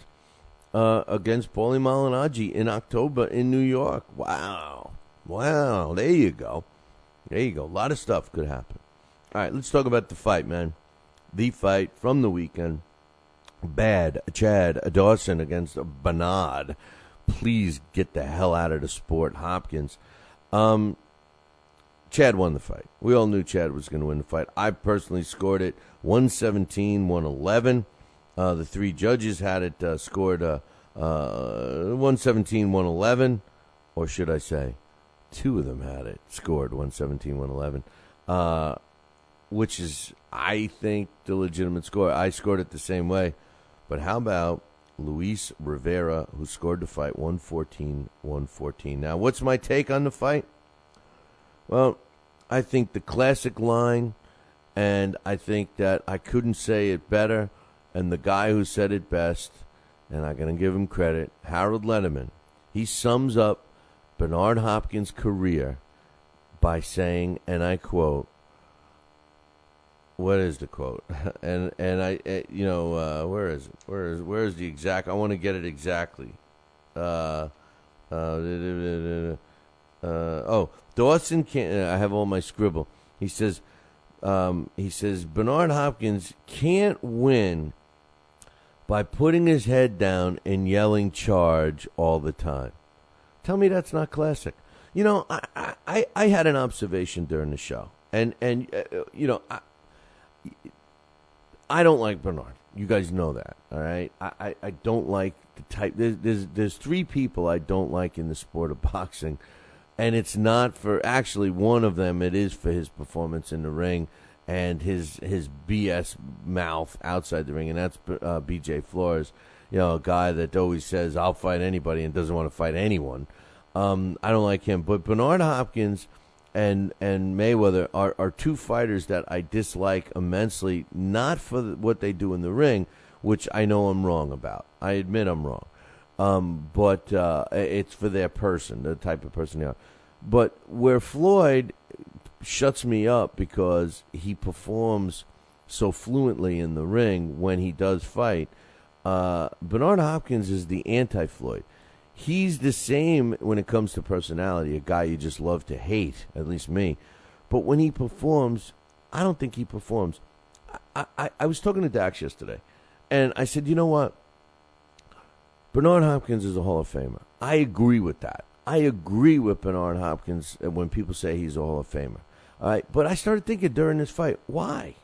Paulie Malignaggi in October in New York? Wow. There you go. A lot of stuff could happen. All right, let's talk about the fight, man. The fight from the weekend. Bad Chad Dawson against Bernard. Please get the hell out of the sport, Hopkins. Chad won the fight. We all knew Chad was going to win the fight. I personally scored it 117-111. The three judges had it scored 117-111. Or should I say, two of them had it scored 117-111. Which is, I think, the legitimate score. I scored it the same way. But how about Luis Rivera, who scored the fight 114-114. Now, what's my take on the fight? Well, I think the classic line, and I think that I couldn't say it better, and the guy who said it best, and I'm going to give him credit, Harold Letterman, he sums up Bernard Hopkins' career by saying, and I quote, what is the quote? and I, where is it? Where is the exact? I want to get it exactly. Dawson can't. I have all my scribble. He says, He says, Bernard Hopkins can't win by putting his head down and yelling charge all the time. Tell me that's not classic. You know, I had an observation during the show. And you know, I don't like Bernard. You guys know that, all right? I don't like the type. There's three people I don't like in the sport of boxing, and it's not for, actually one of them, it is for his performance in the ring and his BS mouth outside the ring, and that's BJ Flores, you know, a guy that always says, I'll fight anybody and doesn't want to fight anyone. I don't like him. But Bernard Hopkins and Mayweather are two fighters that I dislike immensely, not for what they do in the ring, which I know I'm wrong about. I admit I'm wrong. But it's for their person, the type of person they are. But where Floyd shuts me up because he performs so fluently in the ring when he does fight, Bernard Hopkins is the anti-Floyd. He's the same when it comes to personality, a guy you just love to hate, at least me. But when he performs, I don't think he performs. I was talking to Dax yesterday, and I said, you know what? Bernard Hopkins is a Hall of Famer. I agree with that. I agree with Bernard Hopkins when people say he's a Hall of Famer. All right? But I started thinking during this fight, why?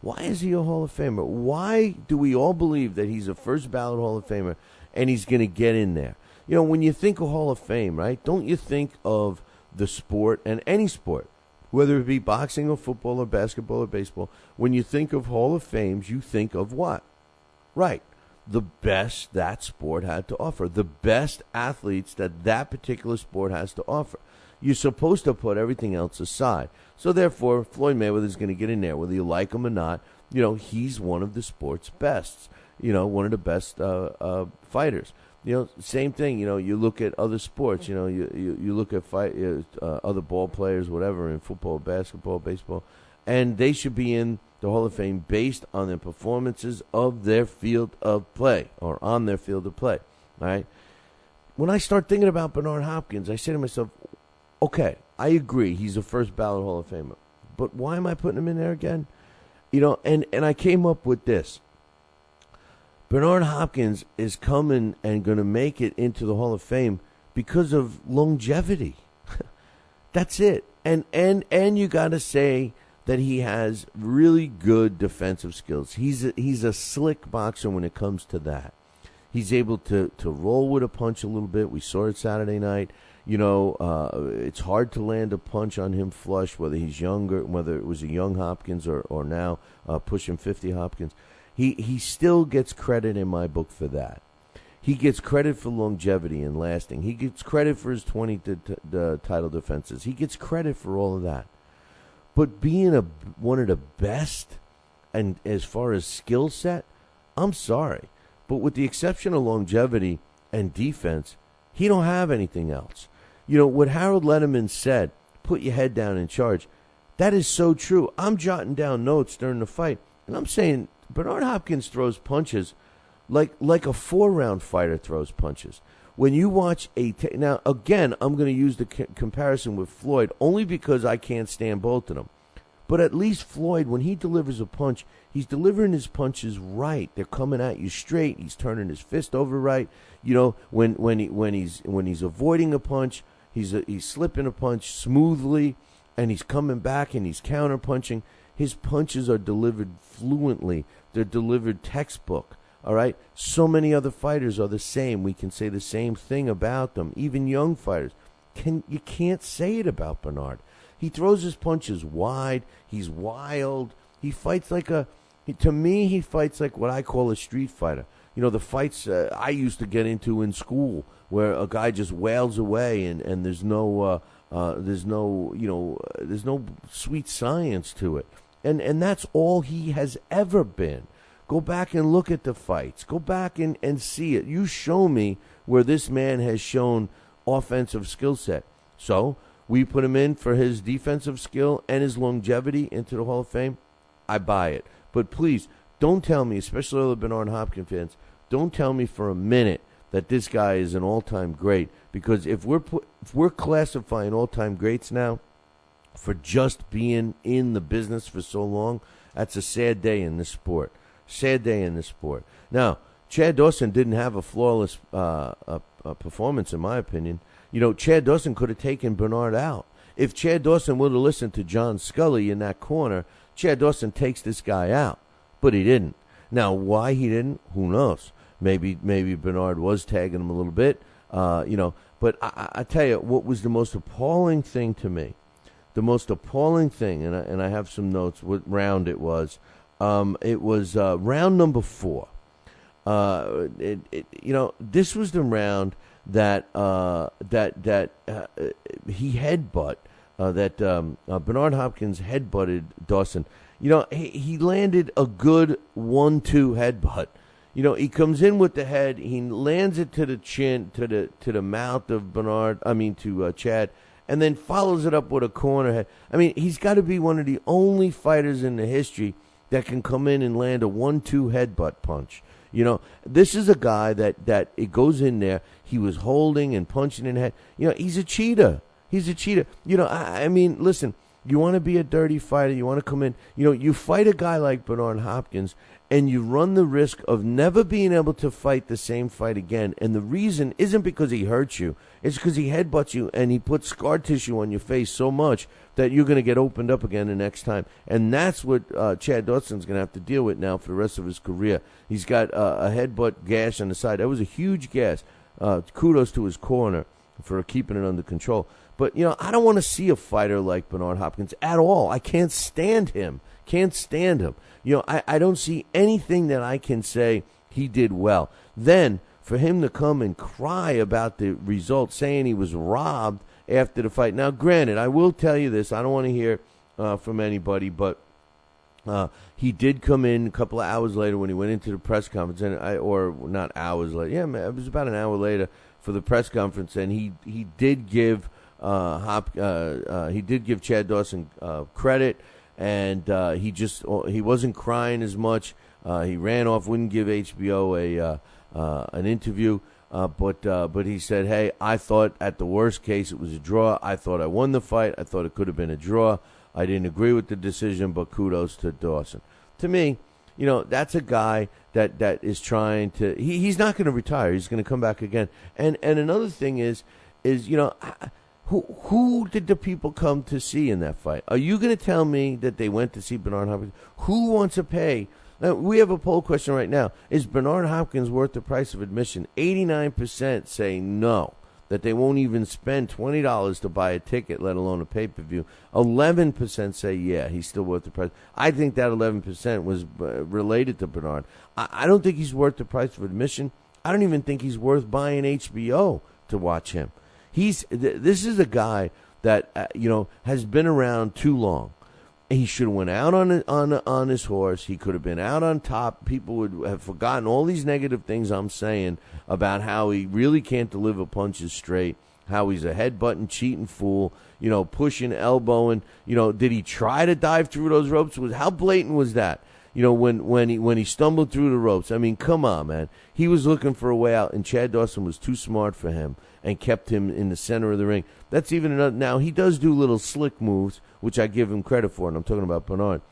Why is he a Hall of Famer? Why do we all believe that he's a first ballot Hall of Famer and he's going to get in there? You know, when you think of Hall of Fame, right, don't you think of the sport, and any sport, whether it be boxing or football or basketball or baseball, when you think of Hall of Fames, you think of what? Right, the best that sport had to offer, the best athletes that particular sport has to offer. You're supposed to put everything else aside. So therefore, Floyd Mayweather is going to get in there, whether you like him or not. You know, he's one of the sport's bests, you know, one of the best fighters. You know, same thing. You know, you look at other sports. You know, you look at other ball players, whatever, in football, basketball, baseball, and they should be in the Hall of Fame based on their performances of their field of play or on their field of play. All right. When I start thinking about Bernard Hopkins, I say to myself, okay, I agree, he's a first ballot Hall of Famer, but why am I putting him in there again? You know, and I came up with this. Bernard Hopkins is coming and going to make it into the Hall of Fame because of longevity. That's it. And you got to say that he has really good defensive skills. He's a slick boxer when it comes to that. He's able to roll with a punch a little bit. We saw it Saturday night. You know, it's hard to land a punch on him flush, whether he's younger, whether it was a young Hopkins or now pushing 50 Hopkins. He still gets credit in my book for that. He gets credit for longevity and lasting. He gets credit for his 20 title defenses. He gets credit for all of that. But being one of the best, and as far as skill set, I'm sorry. But with the exception of longevity and defense, he don't have anything else. You know, what Harold Letterman said, put your head down and charge, that is so true. I'm jotting down notes during the fight, and I'm saying Bernard Hopkins throws punches like a 4-round fighter throws punches. When you watch now again, I'm going to use the comparison with Floyd only because I can't stand both of them. But at least Floyd, when he delivers a punch, he's delivering his punches right. They're coming at you straight. He's turning his fist over right. You know, when he's avoiding a punch, he's slipping a punch smoothly, and he's coming back and he's counter punching. His punches are delivered fluently. They're delivered textbook. All right? So many other fighters are the same. We can say the same thing about them. Even young fighters. You can't say it about Bernard. He throws his punches wide. He's wild. He fights to me, he fights like what I call a street fighter. You know, the fights I used to get into in school where a guy just wails away and there's no sweet science to it. And that's all he has ever been. Go back and look at the fights. Go back and see it. You show me where this man has shown offensive skill set. So we put him in for his defensive skill and his longevity into the Hall of Fame. I buy it. But please, don't tell me, especially all the Bernard Hopkins fans, don't tell me for a minute that this guy is an all-time great. Because if we're classifying all-time greats now, for just being in the business for so long, that's a sad day in this sport. Sad day in this sport. Now, Chad Dawson didn't have a flawless performance, in my opinion. Chad Dawson could have taken Bernard out. If Chad Dawson would have listened to John Scully in that corner, Chad Dawson takes this guy out. But he didn't. Now, why he didn't, who knows? Maybe Bernard was tagging him a little bit, But I tell you, what was the most appalling thing to me? The most appalling thing, and I have some notes what round it was. It was round number 4. This was the round that he headbutt, Bernard Hopkins headbutted Dawson. He landed a good 1-2 headbutt. He comes in with the head, he lands it to the chin, to the mouth of to Chad, and then follows it up with a corner head. He's got to be one of the only fighters in the history that can come in and land a 1-2 headbutt punch. This is a guy that it goes in there. He was holding and punching in the head. He's a cheater. He's a cheater. Listen, you want to be a dirty fighter. You want to come in. You fight a guy like Bernard Hopkins, and you run the risk of never being able to fight the same fight again. And the reason isn't because he hurts you. It's because he headbutts you, and he puts scar tissue on your face so much that you're going to get opened up again the next time. And that's what Chad Dawson's going to have to deal with now for the rest of his career. He's got a headbutt gash on the side. That was a huge gash. Kudos to his corner for keeping it under control. But, I don't want to see a fighter like Bernard Hopkins at all. I can't stand him. I don't see anything that I can say he did well. Then, for him to come and cry about the result, saying he was robbed after the fight. Now, granted, I will tell you this. I don't want to hear from anybody, but he did come in a couple of hours later when he went into the press conference, or not hours later. Yeah, it was about an hour later for the press conference, and he did give Chad Dawson credit, and he wasn't crying as much. He ran off, wouldn't give HBO an interview, but he said, "Hey, I thought at the worst case it was a draw. I thought I won the fight. I thought it could have been a draw. I didn't agree with the decision, but kudos to Dawson." To me, that's a guy that is trying to. He's not going to retire. He's going to come back again. And another thing is who did the people come to see in that fight? Are you going to tell me that they went to see Bernard Hopkins? Who wants to pay? Now, we have a poll question right now. Is Bernard Hopkins worth the price of admission? 89% say no, that they won't even spend $20 to buy a ticket, let alone a pay-per-view. 11% say, yeah, he's still worth the price. I think that 11% was related to Bernard. I don't think he's worth the price of admission. I don't even think he's worth buying HBO to watch him. This is a guy that has been around too long. He should have went out on his horse. He could have been out on top. People would have forgotten all these negative things I'm saying about how he really can't deliver punches straight, how he's a headbutting, cheating fool, pushing, elbowing. Did he try to dive through those ropes? How blatant was that? When he stumbled through the ropes. I mean, come on, man. He was looking for a way out, and Chad Dawson was too smart for him and kept him in the center of the ring. That's even another. Now, he does do little slick moves, which I give him credit for, and I'm talking about Bernard.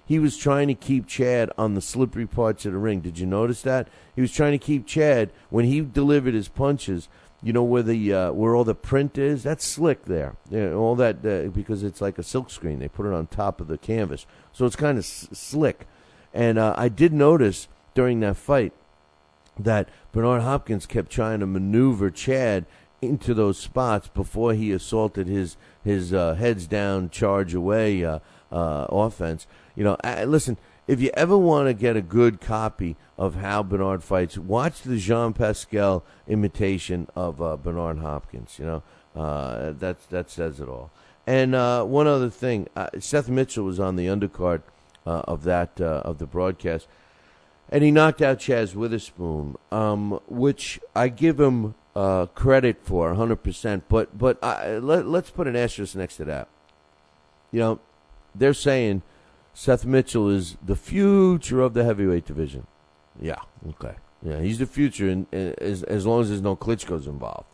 He was trying to keep Chad on the slippery parts of the ring. Did you notice that? He was trying to keep Chad, when he delivered his punches, where all the print is, that's slick there. All that, because it's like a silk screen. They put it on top of the canvas. So it's kind of slick. And I did notice during that fight that Bernard Hopkins kept trying to maneuver Chad into those spots before he assaulted his heads down, charge away offense. Listen, if you ever want to get a good copy of how Bernard fights, watch the Jean Pascal imitation of Bernard Hopkins. That says it all. And one other thing, Seth Mitchell was on the undercard of the broadcast, and he knocked out Chaz Witherspoon, which I give him credit for 100%. But let's put an asterisk next to that. They're saying Seth Mitchell is the future of the heavyweight division. Yeah, okay. Yeah, he's the future, and as long as there's no Klitschko's involved.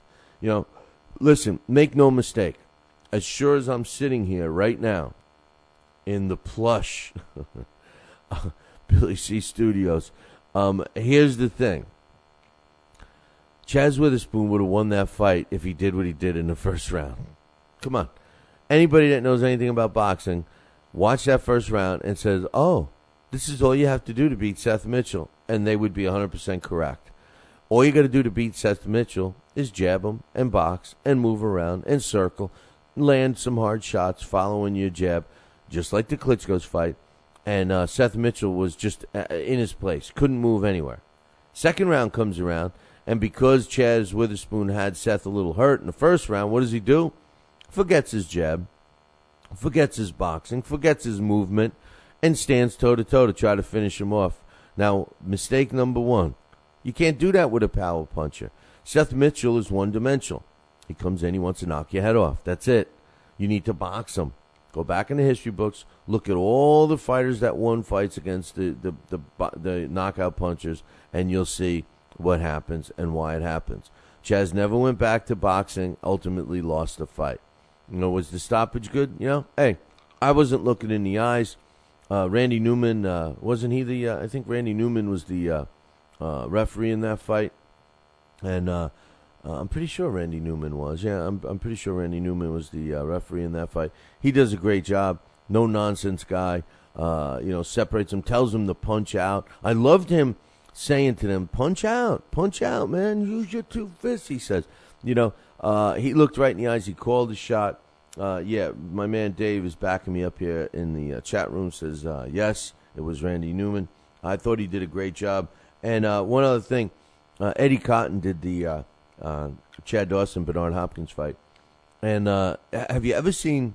Listen, make no mistake. as sure as I'm sitting here right now in the plush Billy C Studios, here's the thing. Chaz Witherspoon would have won that fight if he did what he did in the first round. Come on. Anybody that knows anything about boxing, watch that first round and says, oh, this is all you have to do to beat Seth Mitchell, and they would be 100% correct. All you got to do to beat Seth Mitchell is jab him and box and move around and circle, land some hard shots following your jab, just like the Klitschko's fight. And Seth Mitchell was just in his place, couldn't move anywhere. Second round comes around, and because Chaz Witherspoon had Seth a little hurt in the first round, what does he do? Forgets his jab, forgets his boxing, forgets his movement, and stands toe-to-toe to try to finish him off. Now, mistake number one. You can't do that with a power puncher. Seth Mitchell is one-dimensional. He comes in, he wants to knock your head off. That's it. You need to box him. Go back in the history books, look at all the fighters that won fights against the knockout punchers, and you'll see what happens and why it happens. Chaz never went back to boxing, ultimately lost the fight. You know, was the stoppage good? You know, hey, I wasn't looking in the eyes. Randy Newman, wasn't he the, I think Randy Newman was the referee in that fight. And I'm pretty sure Randy Newman was. Yeah, I'm pretty sure Randy Newman was the referee in that fight. He does a great job. No-nonsense guy. Separates them, tells them to punch out. I loved him saying to them, punch out, man. Use your two fists, he says. He looked right in the eyes. He called the shot. My man Dave is backing me up here in the chat room, says, yes, it was Randy Newman. I thought he did a great job. And one other thing, Eddie Cotton did the Chad Dawson, Dawson-Hopkins fight. And have you ever seen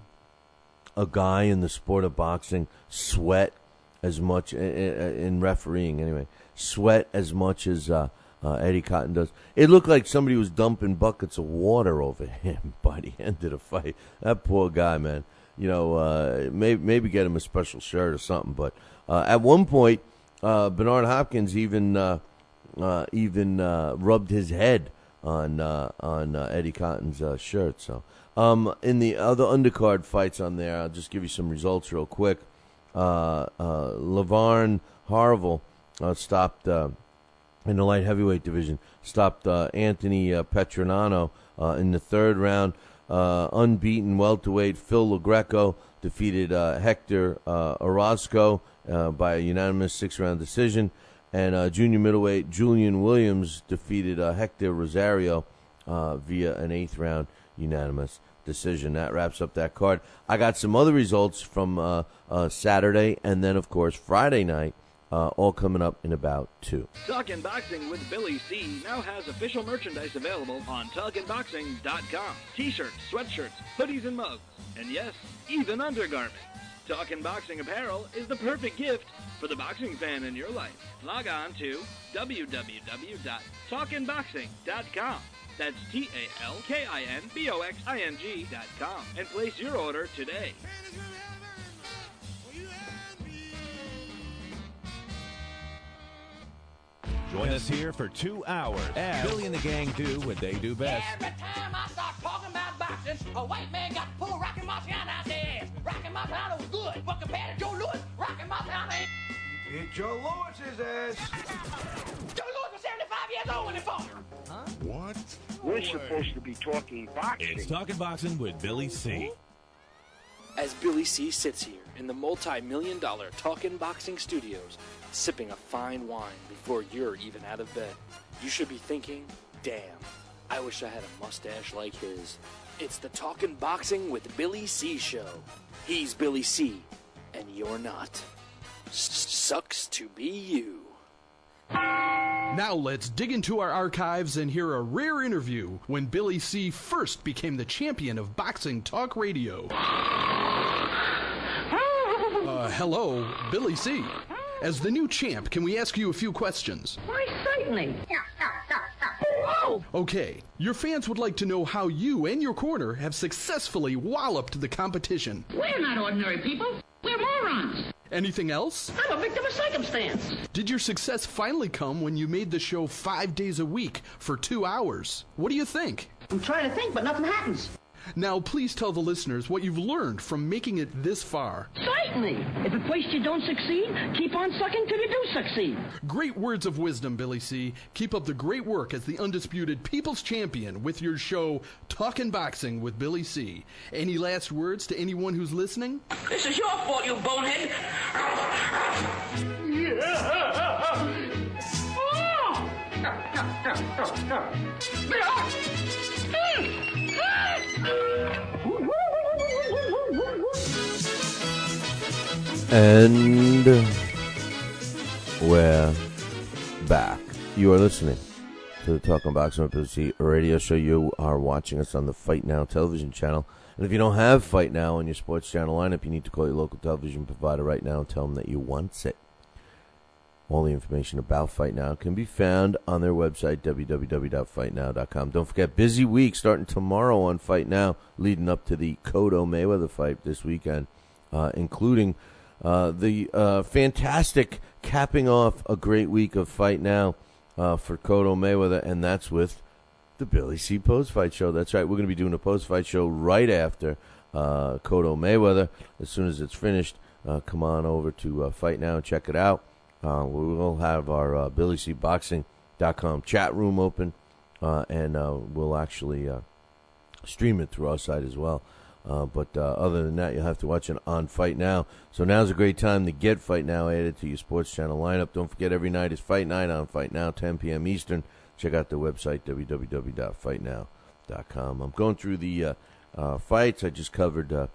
a guy in the sport of boxing sweat as much, in refereeing anyway, sweat as much as Eddie Cotton does? It looked like somebody was dumping buckets of water over him by the end of the fight. That poor guy, man. Maybe get him a special shirt or something. But at one point, Dawson-Hopkins even rubbed his head on Eddie Cotton's shirt. So, in the other undercard fights on there, I'll just give you some results real quick. LaVarn Harville stopped in the light heavyweight division. Stopped Anthony Petronano in the third round. Unbeaten welterweight Phil LaGreco defeated Hector Orozco by a unanimous 6-round decision. And junior middleweight Julian Williams defeated Hector Rosario via an 8th-round unanimous decision. That wraps up that card. I got some other results from Saturday and then, of course, Friday night, all coming up in about 2. Talkin' Boxing with Billy C. now has official merchandise available on TalkinBoxing.com. T-shirts, sweatshirts, hoodies, and mugs. And yes, even undergarments. Talkin' Boxing apparel is the perfect gift for the boxing fan in your life. Log on to www.talkinboxing.com. That's TalkinBoxing.com and place your order today. Join us here for 2 hours as Billy and the gang do what they do best. Every time I start talking about boxing, a white man got to pull Rocky Marciano out the ass. Rocky Marciano was good, but compared to Joe Louis, Rocky Marciano ain't. Beat Joe Louis's ass. Joe Louis was 75 years old when he fought. Huh? What? We're supposed to be talking boxing. It's Talking Boxing with Billy C. As Billy C sits here in the multi-million-dollar Talkin' Boxing Studios, sipping a fine wine before you're even out of bed, you should be thinking, damn, I wish I had a mustache like his. It's the Talkin' Boxing with Billy C show. He's Billy C, and you're not. Sucks to be you. Now let's dig into our archives and hear a rare interview when Billy C first became the champion of boxing talk radio. Hello, Billy C. As the new champ, can we ask you a few questions? Why, certainly. Okay, your fans would like to know how you and your corner have successfully walloped the competition. We're not ordinary people. We're morons. Anything else? I'm a victim of circumstance. Did your success finally come when you made the show 5 days a week for 2 hours? What do you think? I'm trying to think, but nothing happens. Now, please tell the listeners what you've learned from making it this far. Certainly. If at first you don't succeed, keep on sucking till you do succeed. Great words of wisdom, Billy C. Keep up the great work as the undisputed People's Champion with your show, Talkin' Boxing with Billy C. Any last words to anyone who's listening? This is your fault, you bonehead. And we're back. You are listening to the Talking Boxing with Billy C radio show. You are watching us on the Fight Now television channel. And if you don't have Fight Now on your sports channel lineup, you need to call your local television provider right now and tell them that you want it. All the information about Fight Now can be found on their website, www.fightnow.com. Don't forget, busy week starting tomorrow on Fight Now, leading up to the Cotto-Mayweather fight this weekend, including the fantastic capping off a great week of Fight Now for Cotto-Mayweather, and that's with the Billy C. Post-Fight Show. That's right, we're going to be doing a post-fight show right after Cotto-Mayweather. As soon as it's finished, come on over to Fight Now and check it out. We will have our BillyCBoxing.com chat room open, and we'll actually stream it through our site as well. But other than that, you'll have to watch it on Fight Now. So now's a great time to get Fight Now added to your sports channel lineup. Don't forget, every night is Fight Night on Fight Now, 10 p.m. Eastern. Check out the website, www.fightnow.com. I'm going through the fights. I just covered the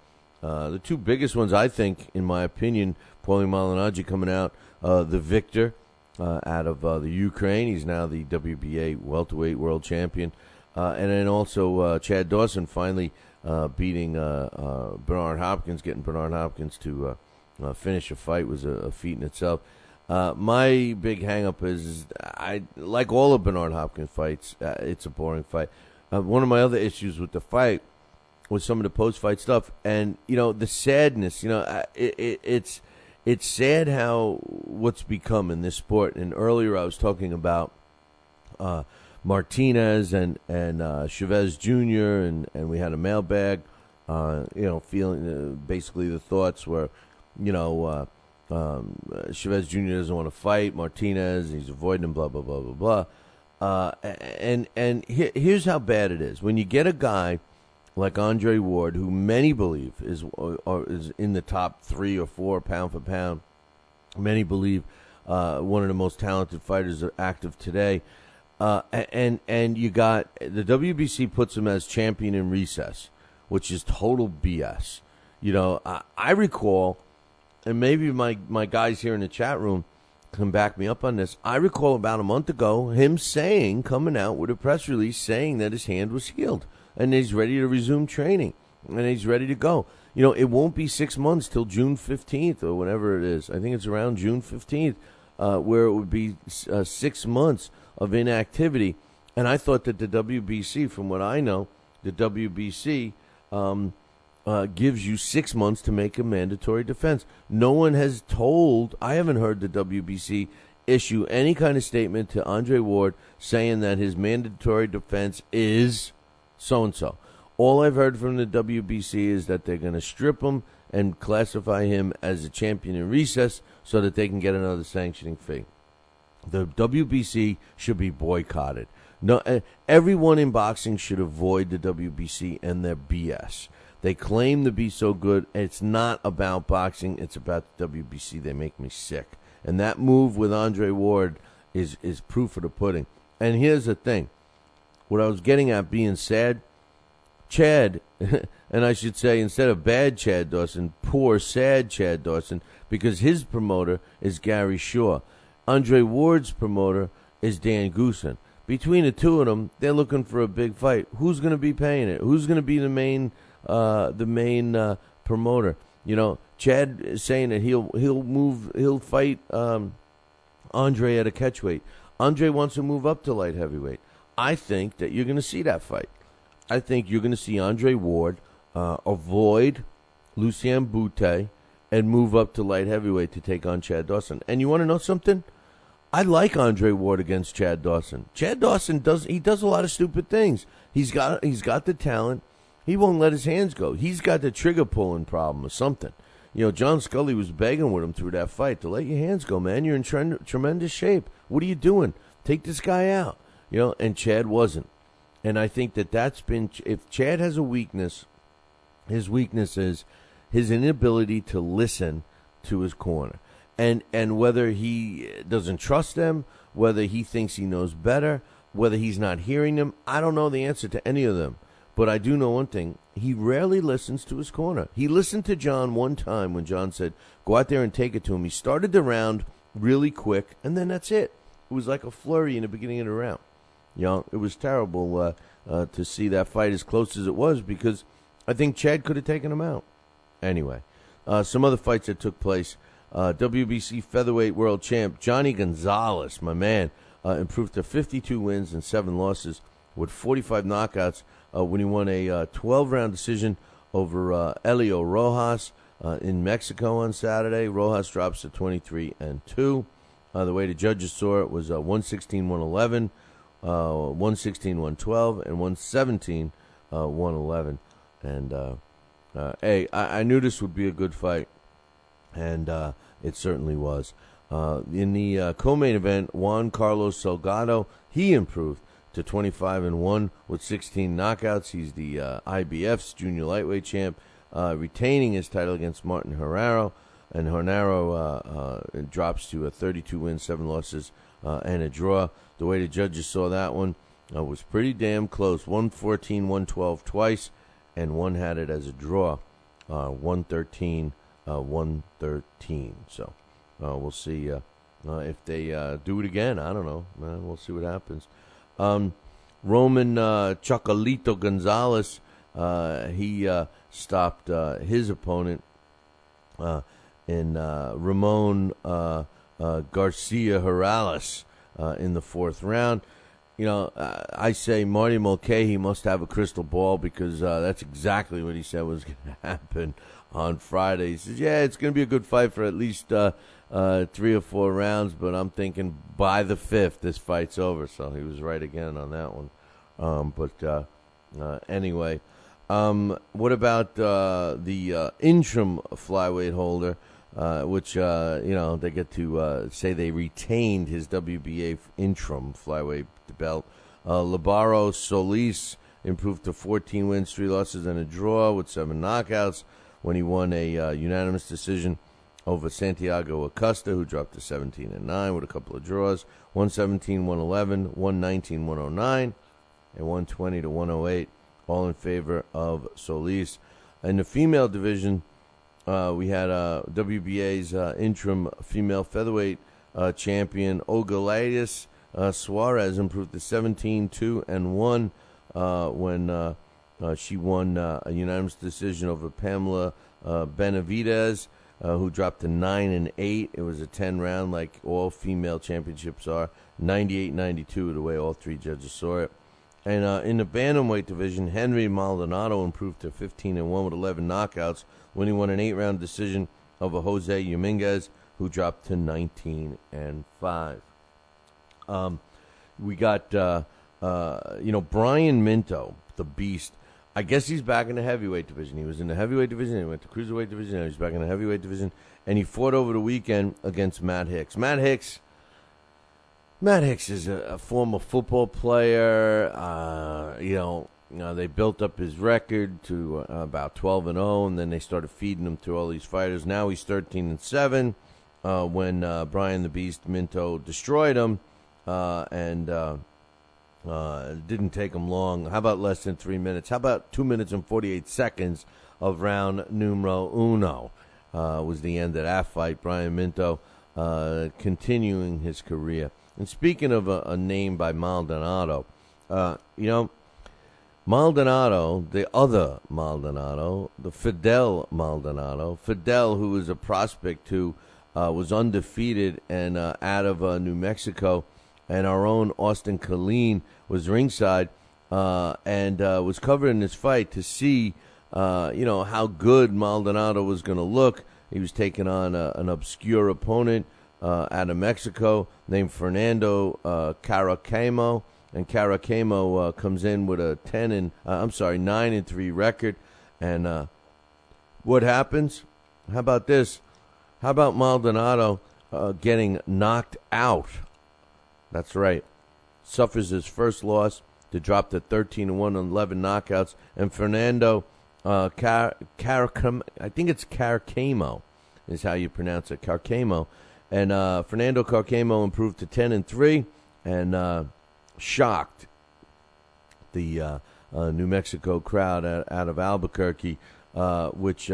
two biggest ones, I think, in my opinion. Paulie Malignaggi coming out, the victor out of the Ukraine. He's now the WBA welterweight world champion. And then also Chad Dawson finally beating Bernard Hopkins, getting Bernard Hopkins to finish a fight was a feat in itself. My big hang-up is I like all of Bernard Hopkins fights. It's a boring fight. One of my other issues with the fight was some of the post-fight stuff, and the sadness. It's sad how what's become in this sport. And earlier I was talking about Martinez and Chavez Jr. and we had a mailbag. Feeling basically the thoughts were, Chavez Jr. doesn't want to fight Martinez. He's avoiding him. Blah blah blah blah blah. And here's how bad it is when you get a guy like Andre Ward, who many believe is in the top 3 or 4 pound for pound. Many believe one of the most talented fighters active today. And you got the WBC puts him as champion in recess, which is total BS. I recall, and maybe my guys here in the chat room can back me up on this. I recall about a month ago him coming out with a press release saying that his hand was healed and he's ready to resume training and he's ready to go. It won't be 6 months till June 15th or whatever it is. I think it's around June 15th where it would be 6 months of inactivity. And I thought that the WBC, from what I know, the WBC gives you 6 months to make a mandatory defense. No one has I haven't heard the WBC issue any kind of statement to Andre Ward saying that his mandatory defense is so-and-so. All I've heard from the WBC is that they're going to strip him and classify him as a champion in recess so that they can get another sanctioning fee. The WBC should be boycotted. No, everyone in boxing should avoid the WBC and their BS. They claim to be so good. It's not about boxing. It's about the WBC. They make me sick. And that move with Andre Ward is proof of the pudding. And here's the thing. What I was getting at being sad, Chad, and I should say instead of bad Chad Dawson, poor, sad Chad Dawson, because his promoter is Gary Shaw. Andre Ward's promoter is Dan Goosen. Between the two of them, they're looking for a big fight. Who's going to be paying it? Who's going to be the main promoter? Chad is saying that he'll fight Andre at a catchweight. Andre wants to move up to light heavyweight. I think that you're going to see that fight. I think you're going to see Andre Ward avoid Lucien Boutte and move up to light heavyweight to take on Chad Dawson. And you want to know something? I like Andre Ward against Chad Dawson. Chad Dawson does a lot of stupid things. He's got the talent. He won't let his hands go. He's got the trigger pulling problem or something. John Scully was begging with him through that fight to let your hands go, man. You're in tremendous shape. What are you doing? Take this guy out. And Chad wasn't. And I think that's been, if Chad has a weakness, his weakness is his inability to listen to his corner. And whether he doesn't trust them, whether he thinks he knows better, whether he's not hearing them, I don't know the answer to any of them. But I do know one thing. He rarely listens to his corner. He listened to John one time when John said, go out there and take it to him. He started the round really quick, and then that's it. It was like a flurry in the beginning of the round. It was terrible to see that fight as close as it was because I think Chad could have taken him out. Anyway, some other fights that took place. WBC featherweight world champ Johnny Gonzalez, my man, improved to 52 wins and 7 losses with 45 knockouts when he won a 12-round decision over Elio Rojas in Mexico on Saturday. Rojas drops to 23-2. The way the judges saw it was 116-111, 116-112, and 117-111. And hey, I knew this would be a good fight, and it certainly was. In the co-main event, Juan Carlos Salgado, he improved to 25-1 with 16 knockouts. He's the IBF's junior lightweight champ, retaining his title against Martin Herrero. And Herrero drops to a 32 wins, 7 losses, and a draw. The way the judges saw that one was pretty damn close. 114-112 twice, and one had it as a draw, 113-113. So we'll see if they do it again. I don't know. We'll see what happens. Roman Chocolito Gonzalez, he stopped his opponent in Ramon Garcia Morales in the 4th round. I say Marty Mulcahy must have a crystal ball because that's exactly what he said was going to happen on Friday. He says, yeah, it's going to be a good fight for at least 3 or 4 rounds, but I'm thinking by the 5th this fight's over. So he was right again on that one. Anyway, what about the interim flyweight holder, which, they get to say they retained his WBA interim flyweight belt. Labaro Solis improved to 14 wins, 3 losses, and a draw with 7 knockouts when he won a unanimous decision over Santiago Acosta, who dropped to 17-9 with a couple of draws, 117-111, 119-109, and 120-108, all in favor of Solis. In the female division, we had WBA's interim female featherweight champion Ogalitis Suarez improved to 17-2-1 when she won a unanimous decision over Pamela Benavidez, who dropped to 9-8. It was a 10-round, like all female championships are, 98-92, the way all 3 judges saw it. And in the bantamweight division, Henry Maldonado improved to 15-1 with 11 knockouts when he won an 8-round decision over Jose Dominguez, who dropped to 19-5. We got, Brian Minto, the Beast. I guess he's back in the heavyweight division. He was in the heavyweight division, he went to cruiserweight division, and he's back in the heavyweight division. And he fought over the weekend against Matt Hicks. Matt Hicks is a former football player. They built up his record to about 12-0, and then they started feeding him to all these fighters. Now he's 13-7 when Brian the Beast Minto destroyed him, and didn't take him long. How about less than 3 minutes? How about 2 minutes and 48 seconds of round numero uno was the end of that fight. Brian Minto continuing his career. And speaking of a name by Maldonado, Maldonado, the other Maldonado, the Fidel Maldonado, who was a prospect who was undefeated and out of New Mexico, and our own Austin Killeen was ringside and was covering this fight to see, how good Maldonado was going to look. He was taking on an obscure opponent out of Mexico named Fernando Caracamo, and Caracamo comes in with a 9-3 record. And what happens? How about this? How about Maldonado getting knocked out? That's right. Suffers his first loss to drop to 13-1 on 11 knockouts. And Fernando Caracamo, I think it's Caracamo is how you pronounce it, Caracamo. And Fernando Caracamo improved to 10-3 and shocked the New Mexico crowd out of Albuquerque, which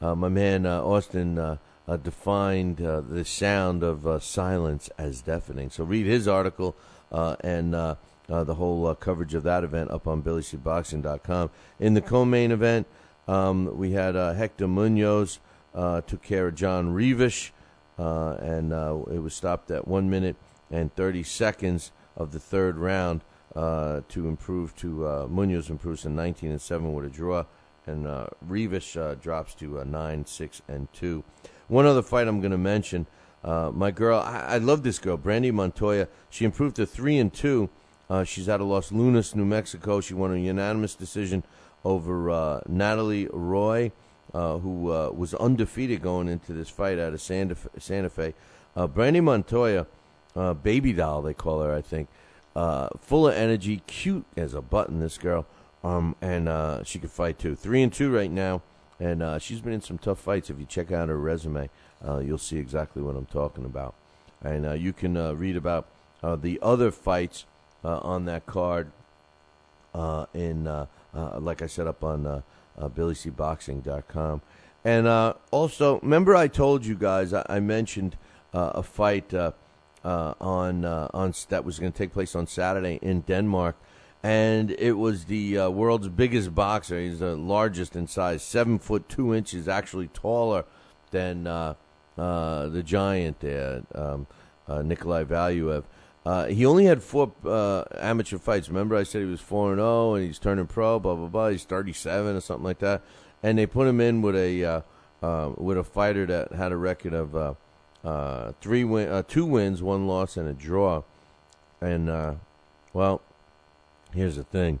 my man Austin defined the sound of silence as deafening. So read his article and the whole coverage of that event up on BillyCBoxing.com. In the co-main event, we had Hector Munoz took care of John Revish, and it was stopped at 1 minute and 30 seconds of the third round to improve to Munoz improves to 19-7 with a draw, and Revish drops to 9-6-2. One other fight I'm going to mention, my girl, I love this girl, Brandy Montoya. She improved to 3-2. She's out of Los Lunas, New Mexico. She won a unanimous decision over Natalie Roy, who was undefeated going into this fight out of Santa Fe. Brandy Montoya, baby doll they call her, I think, full of energy, cute as a button, this girl, and she can fight too. 3-2 right now, and she's been in some tough fights. If you check out her resume, you'll see exactly what I'm talking about. And you can read about the other fights on that card like I said, up on BillyCBoxing.com. And also, remember I told you guys, I mentioned a fight on that was going to take place on Saturday in Denmark, and it was the world's biggest boxer. He's the largest in size, 7 foot 2 inches, actually taller than the giant there, Nikolai Valuev. He only had 4 amateur fights. Remember I said he was 4-0 and he's turning pro, blah, blah, blah. He's 37 or something like that. And they put him in with a fighter that had a record of 2 wins, 1 loss, and a draw. And, well, here's the thing.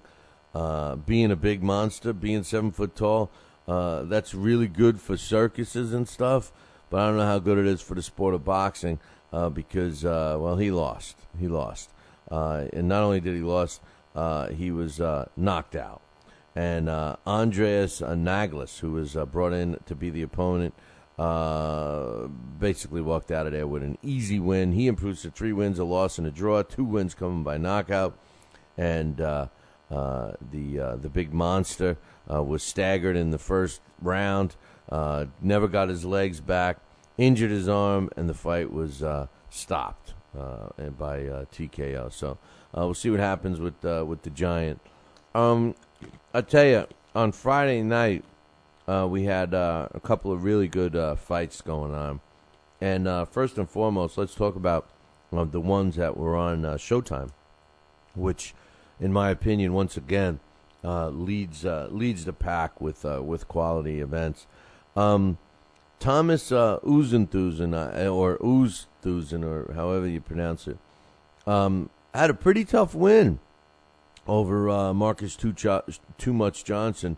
Being a big monster, being 7 foot tall, that's really good for circuses and stuff. But I don't know how good it is for the sport of boxing because, well, he lost. He lost. And not only did he lose, he was knocked out. And Andreas Naglis, who was brought in to be the opponent, basically walked out of there with an easy win. He improves to 3 wins, a loss, and a draw. 2 wins coming by knockout. And the big monster was staggered in the first round, never got his legs back, injured his arm, and the fight was stopped by TKO. So we'll see what happens with the giant. I tell you, on Friday night, we had a couple of really good fights going on. And first and foremost, let's talk about the ones that were on Showtime, which, in my opinion, once again, leads the pack with quality events. Thomas Uzenthusen, or Uzthusen, or however you pronounce it, had a pretty tough win over Marcus Too Much Johnson.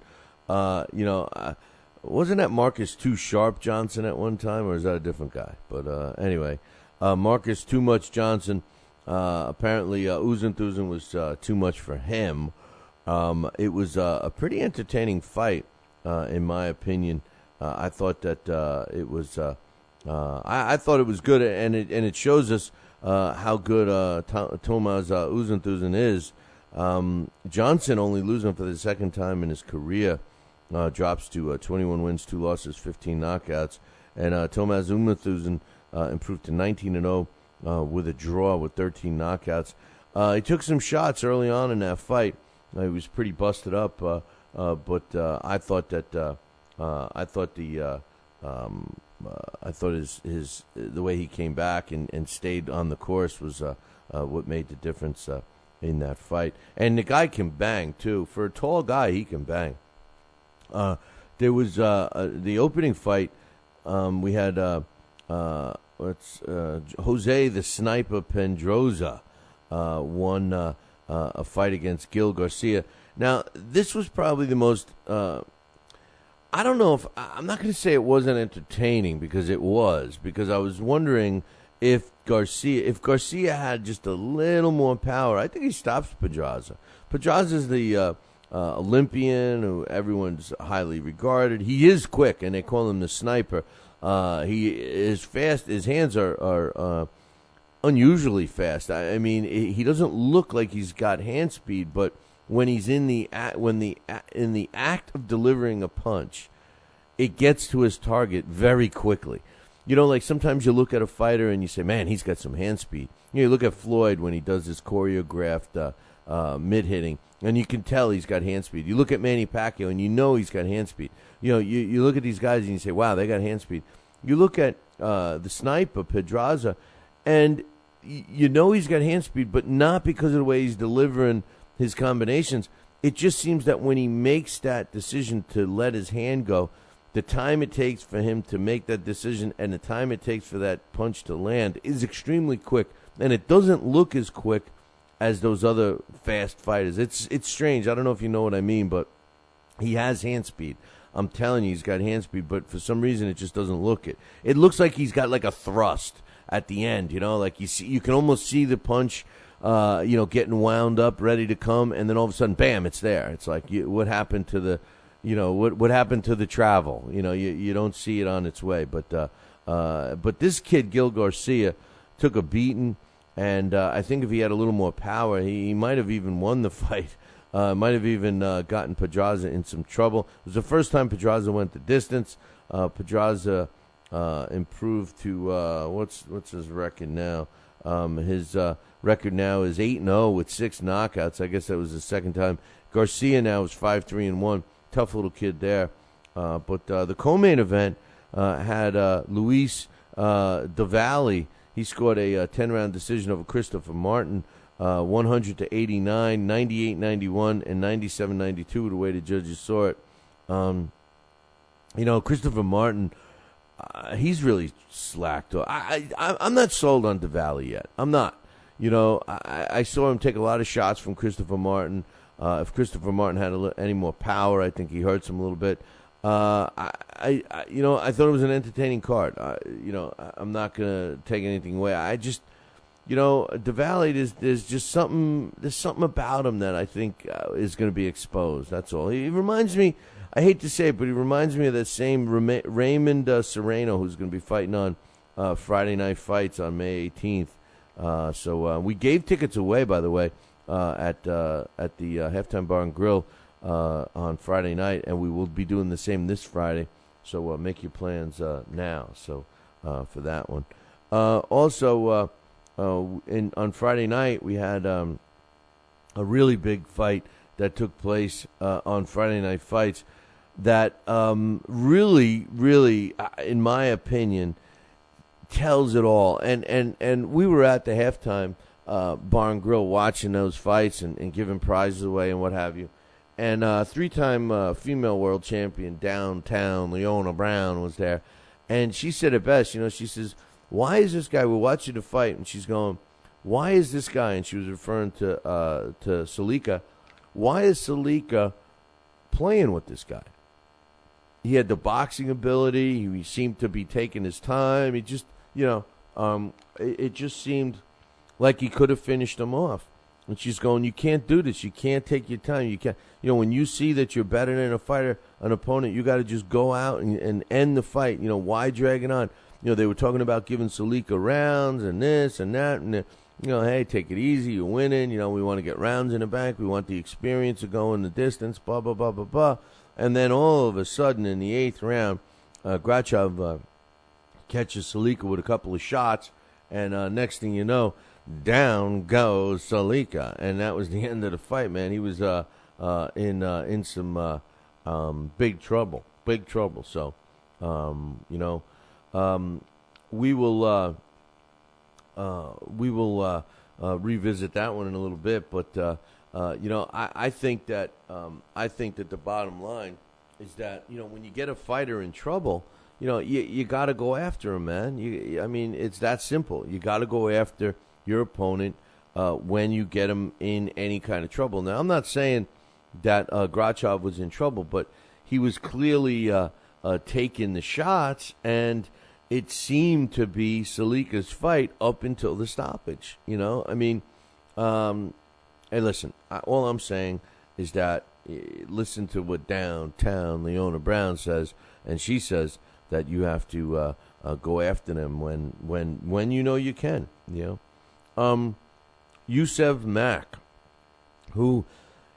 Wasn't that Marcus Too Sharp Johnson at one time, or is that a different guy? But anyway, Marcus Too Much Johnson, apparently Uzenthusen was too much for him. It was a pretty entertaining fight, in my opinion. I thought that it was. I thought it was good, and it shows us how good Tomas Uzenthusen is. Johnson, only losing for the second time in his career, drops to 21 wins, 2 losses, 15 knockouts, and Tomas Uzenthusen improved to 19-0 with a draw with 13 knockouts. He took some shots early on in that fight. He was pretty busted up, but I thought that. I thought the way he came back and stayed on the course was what made the difference in that fight. And the guy can bang too. For a tall guy, he can bang. There was the opening fight. We had Jose the Sniper Pedroza won a fight against Gil Garcia. Now, this was probably the most. I don't know if I'm not going to say it wasn't entertaining because it was, because I was wondering if Garcia had just a little more power. I think he stops Pedraza. Pedraza's the Olympian who everyone's highly regarded. He is quick, and they call him the sniper. He is fast. His hands are unusually fast. I mean, he doesn't look like he's got hand speed, but when he's in the act of delivering a punch, it gets to his target very quickly. You know, like sometimes you look at a fighter and you say, man, he's got some hand speed. You look at Floyd when he does his choreographed mid-hitting, and you can tell he's got hand speed. You look at Manny Pacquiao, and you know he's got hand speed. You know, you look at these guys and you say, wow, they got hand speed. You look at the sniper, Pedraza, and you know he's got hand speed, but not because of the way he's delivering his combinations. It just seems that when he makes that decision to let his hand go, the time it takes for him to make that decision and the time it takes for that punch to land is extremely quick, and it doesn't look as quick as those other fast fighters. It's strange. I don't know if you know what I mean, but he has hand speed. I'm telling you, he's got hand speed, but for some reason it just doesn't look it. It looks like he's got like a thrust at the end, you know, like you can almost see the punch, getting wound up, ready to come, and then all of a sudden, bam, it's there. It's like, what happened to the, what happened to the travel? You know, you don't see it on its way. But this kid, Gil Garcia, took a beating, and I think if he had a little more power, he might have even won the fight. Might have even gotten Pedraza in some trouble. It was the first time Pedraza went the distance. Pedraza improved to what's his record now? His record now is 8-0 with 6 knockouts. I guess that was the second time. Garcia now is 5-3-1. Tough little kid there. But the co-main event had Luis Davalli. He scored a 10-round decision over Christopher Martin, 100-89, 98-91, and 97-92 the way the judges saw it. Christopher Martin, he's really slacked. I'm not sold on Davalli yet. I'm not. I saw him take a lot of shots from Christopher Martin. If Christopher Martin had any more power, I think he hurts him a little bit. I thought it was an entertaining card. I'm not gonna take anything away. I just, Davalli, there's just something about him that I think is going to be exposed. That's all. He reminds me. I hate to say it, but he reminds me of that same Raymond Serrano who's going to be fighting on Friday Night Fights on May 18th. So we gave tickets away, by the way, at the Halftime Bar and Grill on Friday night, and we will be doing the same this Friday. So make your plans now. So for that one. Also, on Friday night we had a really big fight that took place on Friday Night Fights. That really, in my opinion, tells it all. And we were at the Halftime Bar and Grill watching those fights and giving prizes away and what have you. And three-time female world champion downtown, Leona Brown, was there. And she said it best. She says, why is this guy, we're watching the fight, and she's going, why is this guy, and she was referring to Salika, why is Salika playing with this guy? He had the boxing ability. He seemed to be taking his time. He just, it just seemed like he could have finished him off. And she's going, you can't do this. You can't take your time. You can't. When you see that you're better than an opponent, you got to just go out and end the fight. Why drag it on? They were talking about giving Salika rounds and this and that. And, hey, take it easy. You're winning. We want to get rounds in the bank. We want the experience of going the distance, blah, blah, blah, blah, blah. And then all of a sudden in the 8th round, Grachev catches Salika with a couple of shots. And next thing you know, down goes Salika, and that was the end of the fight, man. He was in some big trouble. So, we will revisit that one in a little bit. But I think that the bottom line is that when you get a fighter in trouble, you got to go after him, man. It's that simple. You got to go after your opponent. when you get him in any kind of trouble. Now, I'm not saying that Grachov was in trouble, but he was clearly taking the shots, and it seemed to be Salika's fight up until the stoppage. You know, I mean, hey, listen, all I'm saying is that listen to what downtown Leona Brown says, and she says that you have to go after them when you know you can. You know, Youssef Mack, who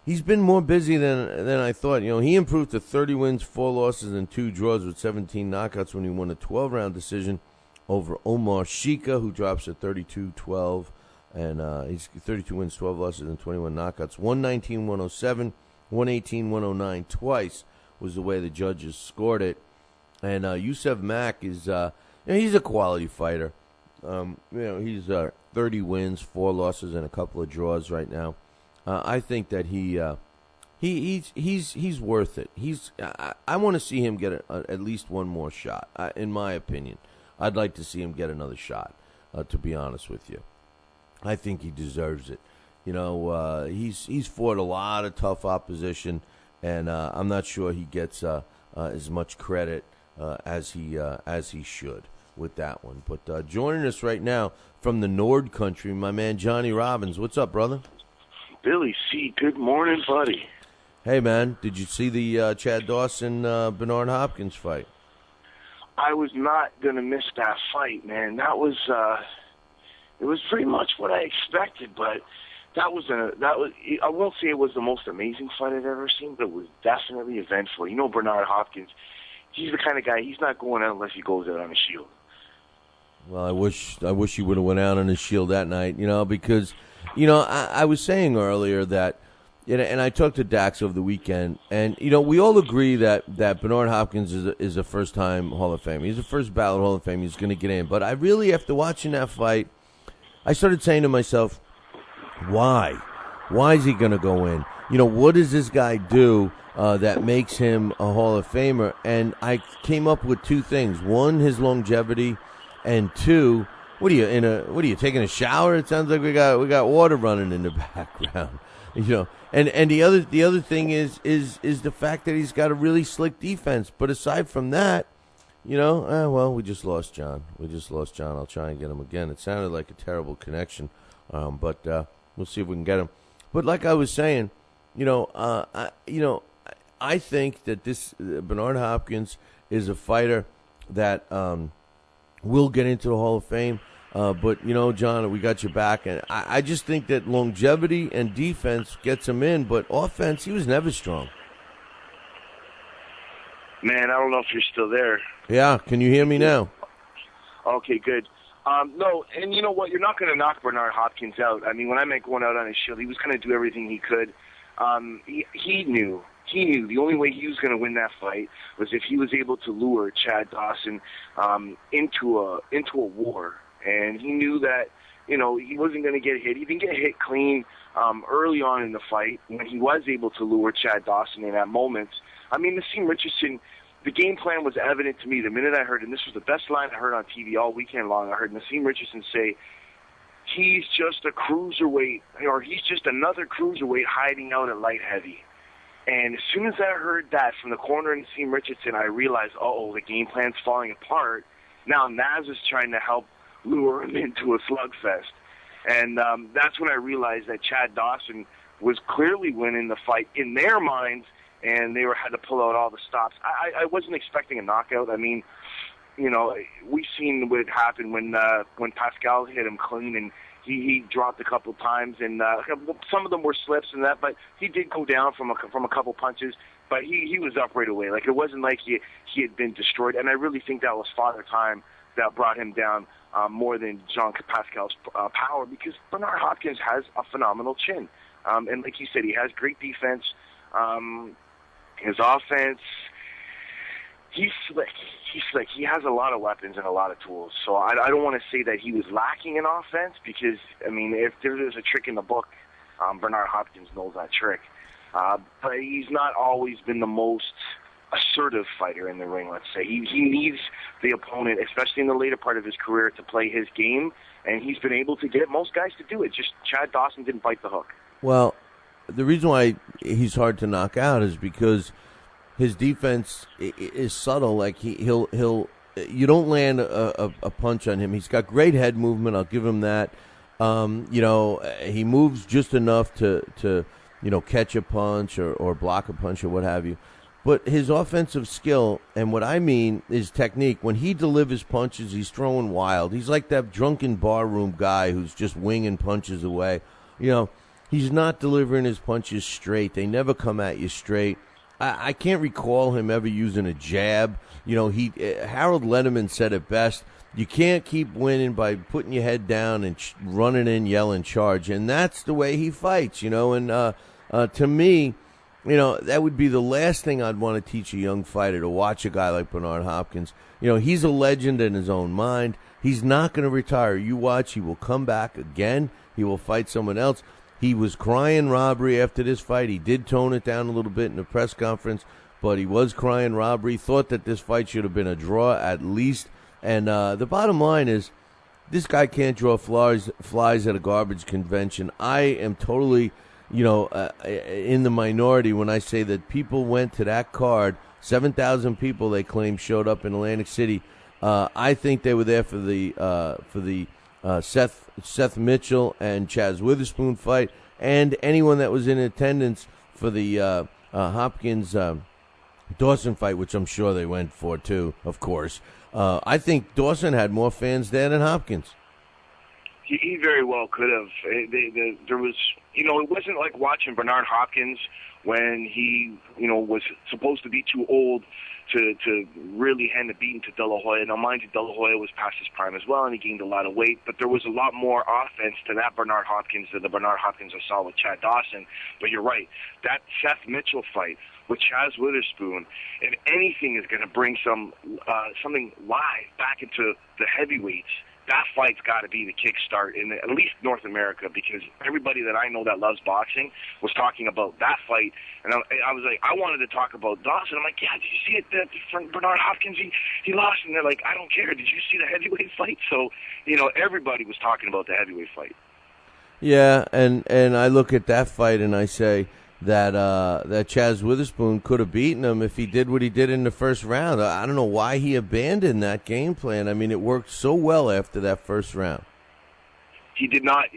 he's been more busy than I thought. You know, he improved to 30 wins, 4 losses, and 2 draws with 17 knockouts when he won a 12-round decision over Omar Shika, who drops at 32-12. And he's 32 wins, 12 losses, and 21 knockouts. 119-107, 118-109 twice was the way the judges scored it. And Youssef Mack is, he's a quality fighter. He's 30 wins, 4 losses, and a couple of draws right now. I think that he's worth it. I want to see him get at least one more shot. In my opinion, I'd like to see him get another shot. To be honest with you, I think he deserves it. You know, he's fought a lot of tough opposition, and I'm not sure he gets as much credit as he should with that one. But joining us right now from the Nord Country, my man Johnny Robbins. What's up, brother? Billy C, good morning, buddy. Hey, man, did you see the Chad Dawson Bernard Hopkins fight? I was not going to miss that fight, man. That was it was pretty much what I expected, but that was I won't say it was the most amazing fight I've ever seen, but it was definitely eventful. You know, Bernard Hopkins, he's the kind of guy, he's not going out unless he goes out on a shield. Well, I wish he would have went out on his shield that night, you know, because, you know, I was saying earlier that, and I talked to Dax over the weekend, and, you know, we all agree that Bernard Hopkins is a first-time Hall of Famer. He's a first-ballot Hall of Famer. He's going to get in. But I really, after watching that fight, I started saying to myself, why? Why is he going to go in? You know, what does this guy do that makes him a Hall of Famer? And I came up with 2 things. One, his longevity, and 2, what are you taking a shower? It sounds like we got water running in the background. You know, and the other thing is the fact that he's got a really slick defense. But aside from that, you know, well, we just lost John. I'll try and get him again. It sounded like a terrible connection, but we'll see if we can get him. But like I was saying, I think that this Bernard Hopkins is a fighter that will get into the Hall of Fame. But, you know, John, we got your back. And I just think that longevity and defense gets him in, but offense, he was never strong. Man, I don't know if you're still there. Yeah, can you hear me now? Okay, good. No, and you know what? You're not going to knock Bernard Hopkins out. I mean, when I meant going out on his shield, he was going to do everything he could. He knew. The only way he was going to win that fight was if he was able to lure Chad Dawson into a war. And he knew that, you know, he wasn't going to get hit. He didn't get hit clean early on in the fight when he was able to lure Chad Dawson in at moments. I mean, Nassim Richardson, the game plan was evident to me the minute I heard, and this was the best line I heard on TV all weekend long. I heard Nassim Richardson say, he's just a cruiserweight, or he's just another cruiserweight hiding out at light heavy. And as soon as I heard that from the corner of Nassim Richardson, I realized, the game plan's falling apart. Now Naz is trying to help lure him into a slugfest. And that's when I realized that Chad Dawson was clearly winning the fight in their minds, and they had to pull out all the stops. I wasn't expecting a knockout. I mean, you know, we've seen what happened when Pascal hit him clean, and he dropped a couple times, and some of them were slips and that, but he did go down from a couple punches, but he was up right away. Like, it wasn't like he had been destroyed, and I really think that was Father Time that brought him down more than Jean Pascal's power, because Bernard Hopkins has a phenomenal chin. And like you said, he has great defense. His offense, he's slick. He has a lot of weapons and a lot of tools. So I don't want to say that he was lacking in offense, because, I mean, if there's a trick in the book, Bernard Hopkins knows that trick. But he's not always been the most assertive fighter in the ring, let's say. He needs the opponent, especially in the later part of his career, to play his game, and he's been able to get most guys to do it. Just Chad Dawson didn't bite the hook. Well, the reason why he's hard to knock out is because his defense is subtle. Like he'll you don't land a punch on him. He's got great head movement. I'll give him that. He moves just enough to catch a punch or block a punch or what have you. But his offensive skill, and what I mean is technique. When he delivers punches, he's throwing wild. He's like that drunken barroom guy who's just winging punches away. He's not delivering his punches straight. They never come at you straight. I can't recall him ever using a jab. Harold Letterman said it best. You can't keep winning by putting your head down and running in, yelling, charge. And that's the way he fights, And to me, that would be the last thing I'd want to teach a young fighter, to watch a guy like Bernard Hopkins. He's a legend in his own mind. He's not going to retire. You watch, he will come back again. He will fight someone else. He was crying robbery after this fight. He did tone it down a little bit in the press conference, but he was crying robbery. Thought that this fight should have been a draw at least. And the bottom line is, this guy can't draw flies at a garbage convention. I am totally, in the minority when I say that people went to that card. 7,000 people, they claim, showed up in Atlantic City. I think they were there for the Seth Mitchell and Chaz Witherspoon fight, and anyone that was in attendance for the Hopkins Dawson fight, which I'm sure they went for too, of course. I think Dawson had more fans there than Hopkins. He very well could have. There was, it wasn't like watching Bernard Hopkins when he, was supposed to be too old to really hand the beating to De La Hoya. Now, mind you, De La Hoya was past his prime as well, and he gained a lot of weight, but there was a lot more offense to that Bernard Hopkins than the Bernard Hopkins I saw with Chad Dawson. But you're right, that Seth Mitchell fight with Chaz Witherspoon, and anything is going to bring something live back into the heavyweights. That fight's got to be the kickstart in at least North America, because everybody that I know that loves boxing was talking about that fight. And I was like, I wanted to talk about Dawson. I'm like, yeah, did you see it? That Bernard Hopkins, he lost. And they're like, I don't care. Did you see the heavyweight fight? So, everybody was talking about the heavyweight fight. Yeah, and I look at that fight and I say that Chaz Witherspoon could have beaten him if he did what he did in the first round. I don't know why he abandoned that game plan. I mean, it worked so well after that first round. He did not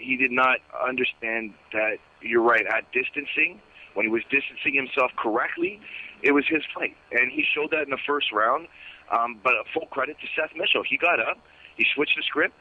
understand that, you're right, at distancing, when he was distancing himself correctly, it was his fight. And he showed that in the first round. But full credit to Seth Mitchell. He got up, he switched the script,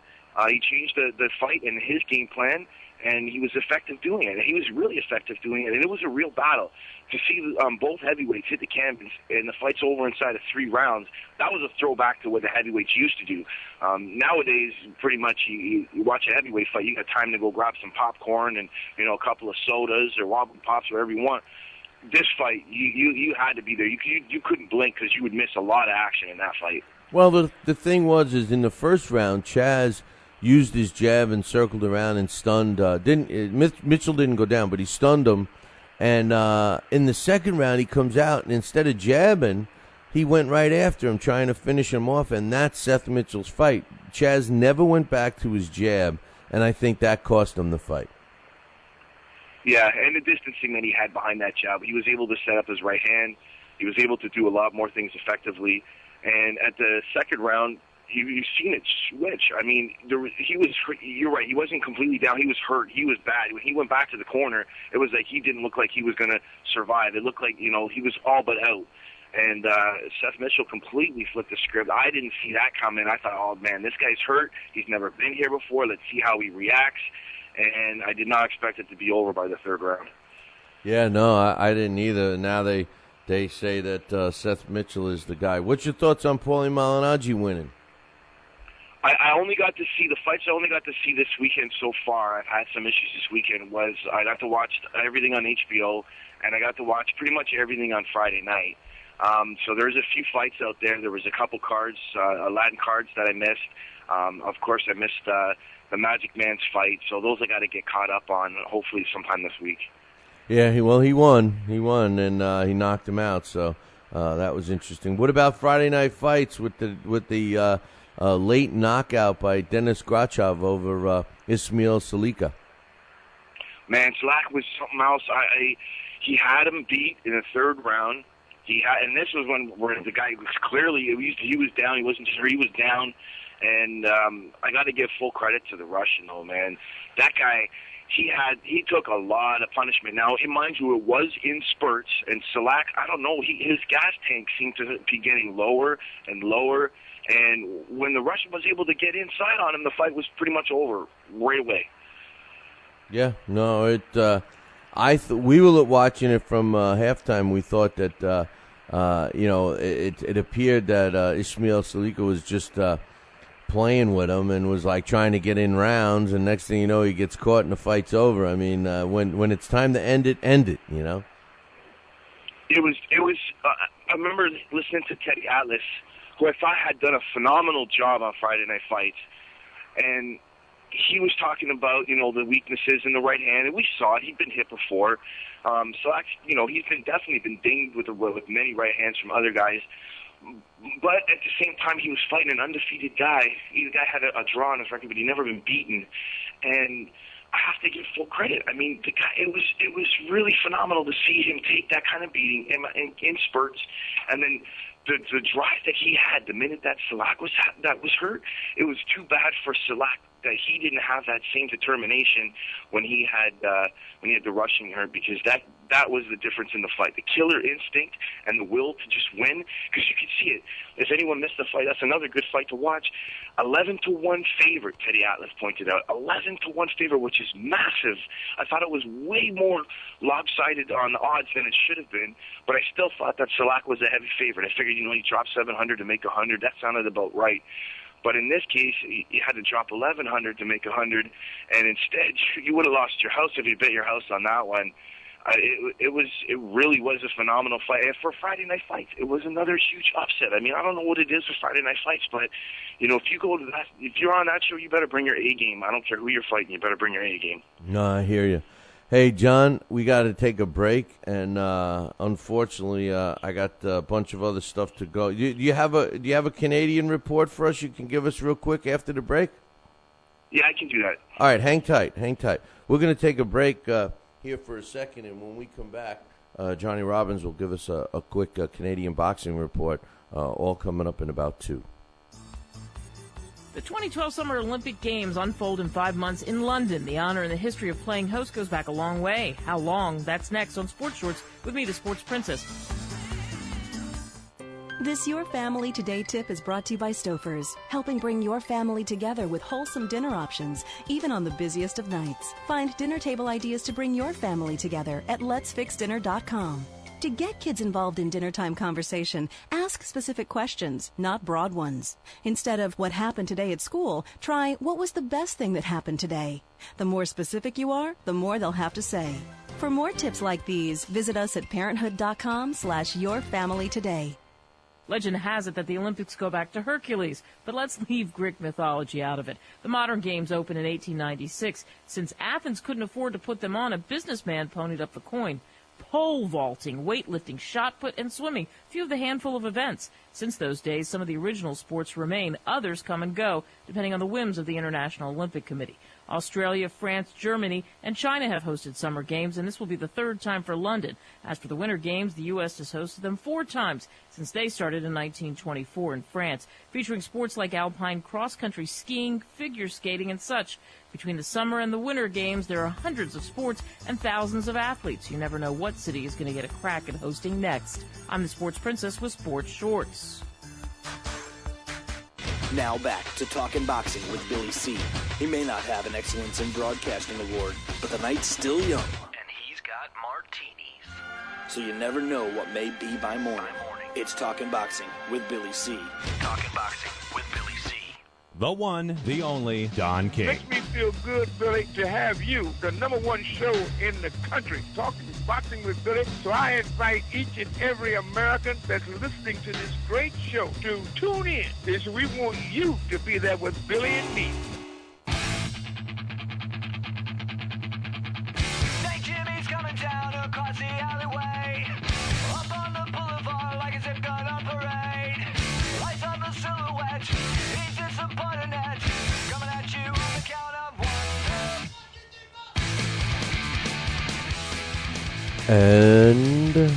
he changed the fight and his game plan, and he was effective doing it. And he was really effective doing it, and it was a real battle. To see both heavyweights hit the canvas and the fight's over inside of 3 rounds, that was a throwback to what the heavyweights used to do. Nowadays, pretty much, you watch a heavyweight fight, you got time to go grab some popcorn and a couple of sodas or Wobble Pops, whatever you want. This fight, you had to be there. You couldn't blink because you would miss a lot of action in that fight. Well, the thing is in the first round, Chaz used his jab and circled around and stunned. Mitchell didn't go down, but he stunned him. And in the second round, he comes out, and instead of jabbing, he went right after him, trying to finish him off, and that's Seth Mitchell's fight. Chaz never went back to his jab, and I think that cost him the fight. Yeah, and the distancing that he had behind that jab, he was able to set up his right hand. He was able to do a lot more things effectively. And at the second round, you've seen it switch. I mean, you're right, he wasn't completely down. He was hurt. He was bad. When he went back to the corner, it was like he didn't look like he was going to survive. It looked like, he was all but out. And Seth Mitchell completely flipped the script. I didn't see that coming. I thought, oh, man, this guy's hurt. He's never been here before. Let's see how he reacts. And I did not expect it to be over by the third round. Yeah, no, I didn't either. Now they say that Seth Mitchell is the guy. What's your thoughts on Paulie Malignaggi winning? I only got to see the fights I only got to see this weekend so far. I've had some issues this weekend. I got to watch everything on HBO, and I got to watch pretty much everything on Friday night. So there's a few fights out there. There was a couple cards, Latin cards that I missed. Of course, I missed the Magic Man's fight. So those I got to get caught up on, hopefully sometime this week. Yeah, he won. He won, and he knocked him out. So That was interesting. What about Friday night fights with the late knockout by Denis Grachev over Ismail Salika? Man, Slack was something else. He had him beat in the third round. And this was where the guy was clearly he was down. He wasn't sure he was down. And I got to give full credit to the Russian, though, man. That guy, he took a lot of punishment. Now, mind you, it was in spurts, and Salak, I don't know, his gas tank seemed to be getting lower and lower. And when the Russian was able to get inside on him, the fight was pretty much over right away. Yeah, no, we were watching it from halftime. We thought that it appeared that Ismail Salika was just playing with him and was like trying to get in rounds, and next thing you know, he gets caught and the fight's over. I mean, when it's time to end it, you know. It was. I remember listening to Teddy Atlas, who I thought had done a phenomenal job on Friday Night Fights, and he was talking about, the weaknesses in the right hand, and we saw it. He'd been hit before. So, actually, he's definitely been dinged with many right hands from other guys. But at the same time, he was fighting an undefeated guy. The guy had a draw on his record, but he'd never been beaten. And I have to give full credit. I mean, the guy. It was really phenomenal to see him take that kind of beating in spurts, and then the drive that he had the minute that Salak was hurt. It was too bad for Salak that he didn't have that same determination when he had the Russian hurt, because that was the difference in the fight. The killer instinct and the will to just win, because you could see it. If anyone missed the fight, that's another good fight to watch. 11-1 favorite, Teddy Atlas pointed out. 11-1 favorite, which is massive. I thought it was way more lopsided on the odds than it should have been, but I still thought that Salak was a heavy favorite. I figured, he dropped 700 to make 100. That sounded about right. But in this case, you had to drop 1,100 to make 100, and instead you would have lost your house if you bet your house on that one. It really was a phenomenal fight. And for Friday Night Fights, it was another huge upset. I mean, I don't know what it is for Friday Night Fights, but if you go to that, if you're on that show, you better bring your A game. I don't care who you're fighting, you better bring your A game. No, I hear you. Hey, John, we got to take a break, and unfortunately, I got a bunch of other stuff to go. Do you have a Canadian report for us you can give us real quick after the break? Yeah, I can do that. All right, hang tight. We're going to take a break here for a second, and when we come back, Johnny Robbins will give us a quick Canadian boxing report, all coming up in about 2. The 2012 Summer Olympic Games unfold in 5 months in London. The honor and the history of playing host goes back a long way. How long? That's next on Sports Shorts with me, the Sports Princess. This Your Family Today tip is brought to you by Stouffer's, helping bring your family together with wholesome dinner options, even on the busiest of nights. Find dinner table ideas to bring your family together at letsfixdinner.com. To get kids involved in dinnertime conversation, ask specific questions, not broad ones. Instead of what happened today at school, try what was the best thing that happened today. The more specific you are, the more they'll have to say. For more tips like these, visit us at parenthood.com/yourfamilytoday. Legend has it that the Olympics go back to Hercules, but let's leave Greek mythology out of it. The modern games opened in 1896. Since Athens couldn't afford to put them on, a businessman ponied up the coin. Pole vaulting, weightlifting, shot put, and swimming, few of the handful of events. Since those days, some of the original sports remain. Others come and go, depending on the whims of the International Olympic Committee. Australia, France, Germany, and China have hosted summer games, and this will be the third time for London. As for the winter games, the U.S. has hosted them 4 times since they started in 1924 in France, featuring sports like alpine cross-country skiing, figure skating, and such. Between the summer and the winter games, there are hundreds of sports and thousands of athletes. You never know what city is going to get a crack at hosting next. I'm the Sports Princess with Sports Shorts. Now back to Talkin' Boxing with Billy C. He may not have an Excellence in Broadcasting award, but the night's still young. And he's got martinis. So you never know what may be by morning. It's Talkin' Boxing with Billy C. Talkin' Boxing with Billy C. The one, the only, Don King. Makes me feel good, Billy, to have you, the #1 show in the country, Talking Boxing with Billy. So I invite each and every American that's listening to this great show to tune in, because we want you to be there with Billy and me. St. Jimmy's coming down across the alleyway, up on the boulevard like it's And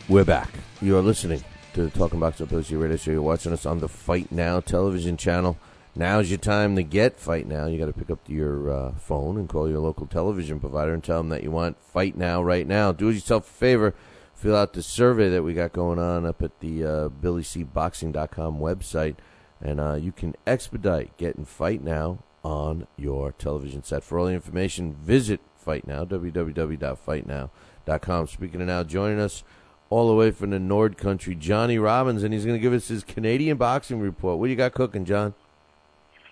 we're back. You are listening to the Talking Boxing with BillyC Radio Show. You're watching us on the Fight Now television channel. Now's your time to get Fight Now. You got to pick up your phone and call your local television provider and tell them that you want Fight Now right now. Do yourself a favor. Fill out the survey that we got going on up at the BillyCBoxing.com website, and you can expedite getting Fight Now on your television set. For all the information, visit Fight Now, www.fightnow.com. Speaking of now, joining us all the way from the Nord Country, Johnny Robbins, and he's going to give us his Canadian boxing report. What do you got cooking, John?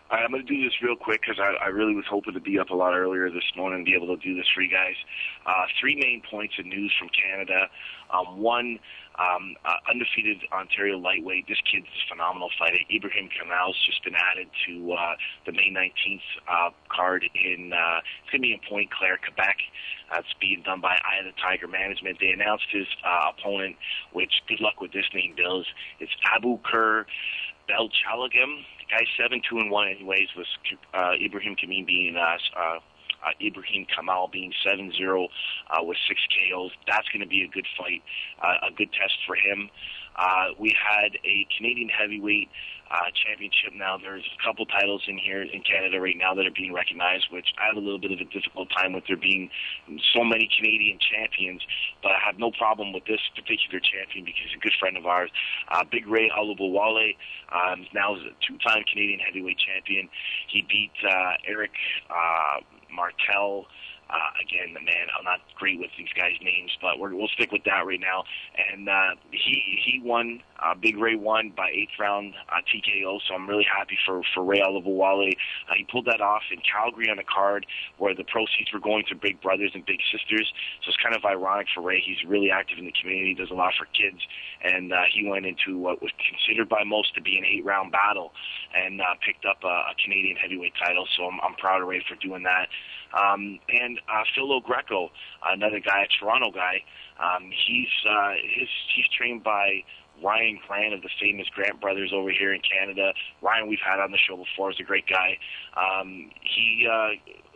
All right, I'm going to do this real quick because I really was hoping to be up a lot earlier this morning and be able to do this for you guys. 3 main points of news from Canada. One, undefeated Ontario lightweight. This kid's a phenomenal fighter. Ibrahim Kamal's just been added to the May 19th card in, it's going to be in Pointe Claire, Quebec. It's being done by Eye of the Tiger Management. They announced his opponent, which, good luck with this name, Bills. It's Abu Kur Belchalagam. The guy's 7-2-1 anyways, with Ibrahim Kamal being Ibrahim Kamal being 7-0 with 6 KOs. That's going to be a good fight, a good test for him. We had a Canadian heavyweight championship now. There's a couple titles in here in Canada right now that are being recognized, which I have a little bit of a difficult time with there being so many Canadian champions, but I have no problem with this particular champion because he's a good friend of ours. Big Ray Alubawale now is a 2-time Canadian heavyweight champion. He beat Eric Martel. Again, man, I'm not great with these guys' names, but we'll stick with that right now. And he won. Big Ray won by 8th round TKO, so I'm really happy for Ray Alubawale. He pulled that off in Calgary on a card where the proceeds were going to big brothers and big sisters, so it's kind of ironic for Ray. He's really active in the community, does a lot for kids, and he went into what was considered by most to be an 8-round battle and picked up a Canadian heavyweight title, so I'm proud of Ray for doing that. And Phil Greco, another guy, a Toronto guy, he's trained by Ryan Grant of the famous Grant brothers over here in Canada. Ryan, we've had on the show before, is a great guy.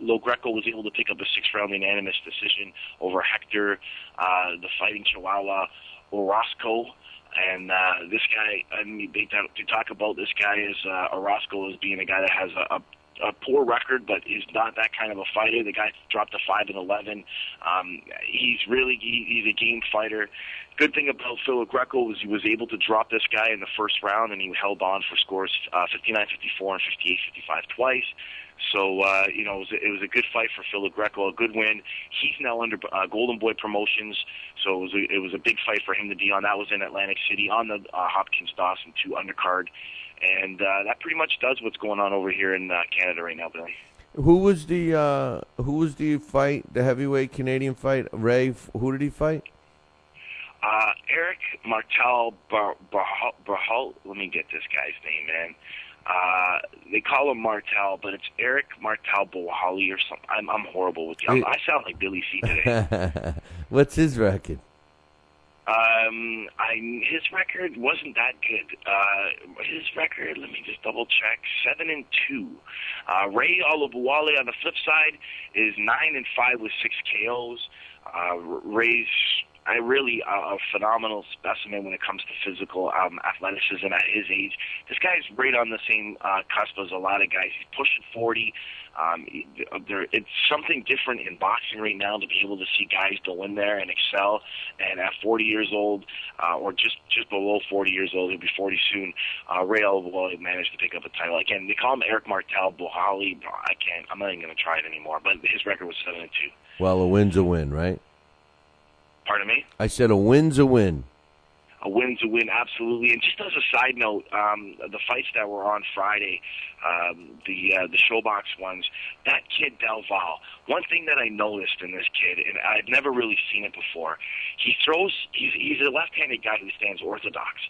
Lo Greco was able to pick up a 6-round unanimous decision over Hector, the fighting Chihuahua Orozco. And this guy, to talk about this guy is Orozco as being a guy that has a poor record, but is not that kind of a fighter. The guy dropped to 5-11. He's a game fighter. Good thing about Phil Greco was he was able to drop this guy in the first round, and he held on for scores 59-54 and 58-55 twice. So, it was a good fight for Phil Greco, a good win. He's now under Golden Boy Promotions, so it was a big fight for him to be on. That was in Atlantic City on the Hopkins Dawson 2 undercard. And that pretty much does what's going on over here in Canada right now, Billy. Who was the fight, the heavyweight Canadian fight? Ray, who did he fight? Eric Martel Brahal. Let me get this guy's name, man. They call him Martel, but it's Eric Martel Bohali or something. I'm horrible with you. I sound like Billy C today. What's his record? His record wasn't that good. His record, let me just double check, 7-2. Ray Alubawale on the flip side is 9-5 with 6 KOs. Ray's really a phenomenal specimen when it comes to physical athleticism at his age. This guy's right on the same cusp as a lot of guys. He's pushing 40. It's something different in boxing right now to be able to see guys go in there and excel. And at 40 years old, or just below 40 years old, he'll be 40 soon, Ray Alubawale managed to pick up a title. Again, they call him Eric Martel Bohali. I'm not even going to try it anymore. But his record was 7-2. Well, a win's a win, right? Pardon me? I said a win's a win. A win's a win, absolutely. And just as a side note, the fights that were on Friday, the Showbox ones, that kid Del Val, one thing that I noticed in this kid, and I've never really seen it before, he's a left-handed guy who stands orthodox,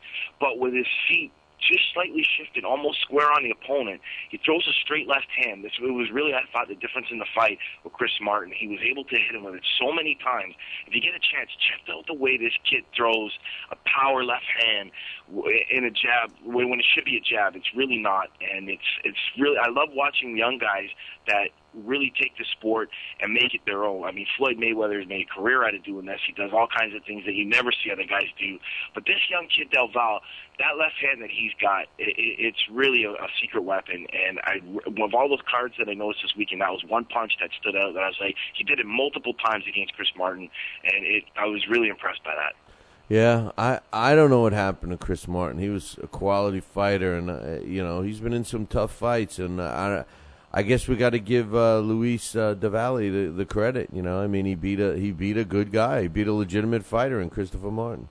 but with his feet just slightly shifted, almost square on the opponent. He throws a straight left hand. It was really, I thought, the difference in the fight with Christy Martin. He was able to hit him with it so many times. If you get a chance, check out the way this kid throws a power left hand in a jab, when it should be a jab. It's really not. And it's really, I love watching young guys that really take the sport and make it their own. I mean, Floyd Mayweather has made a career out of doing this. He does all kinds of things that you never see other guys do. But this young kid, Del Valle, that left hand that he's got, it's really a secret weapon. And of all those cards that I noticed this weekend, that was one punch that stood out that I was like, he did it multiple times against Chris Martin, and I was really impressed by that. Yeah, I don't know what happened to Chris Martin. He was a quality fighter, and he's been in some tough fights, and I guess we got to give Luis Davalle the credit. I mean, he beat a good guy. He beat a legitimate fighter in Christopher Martin.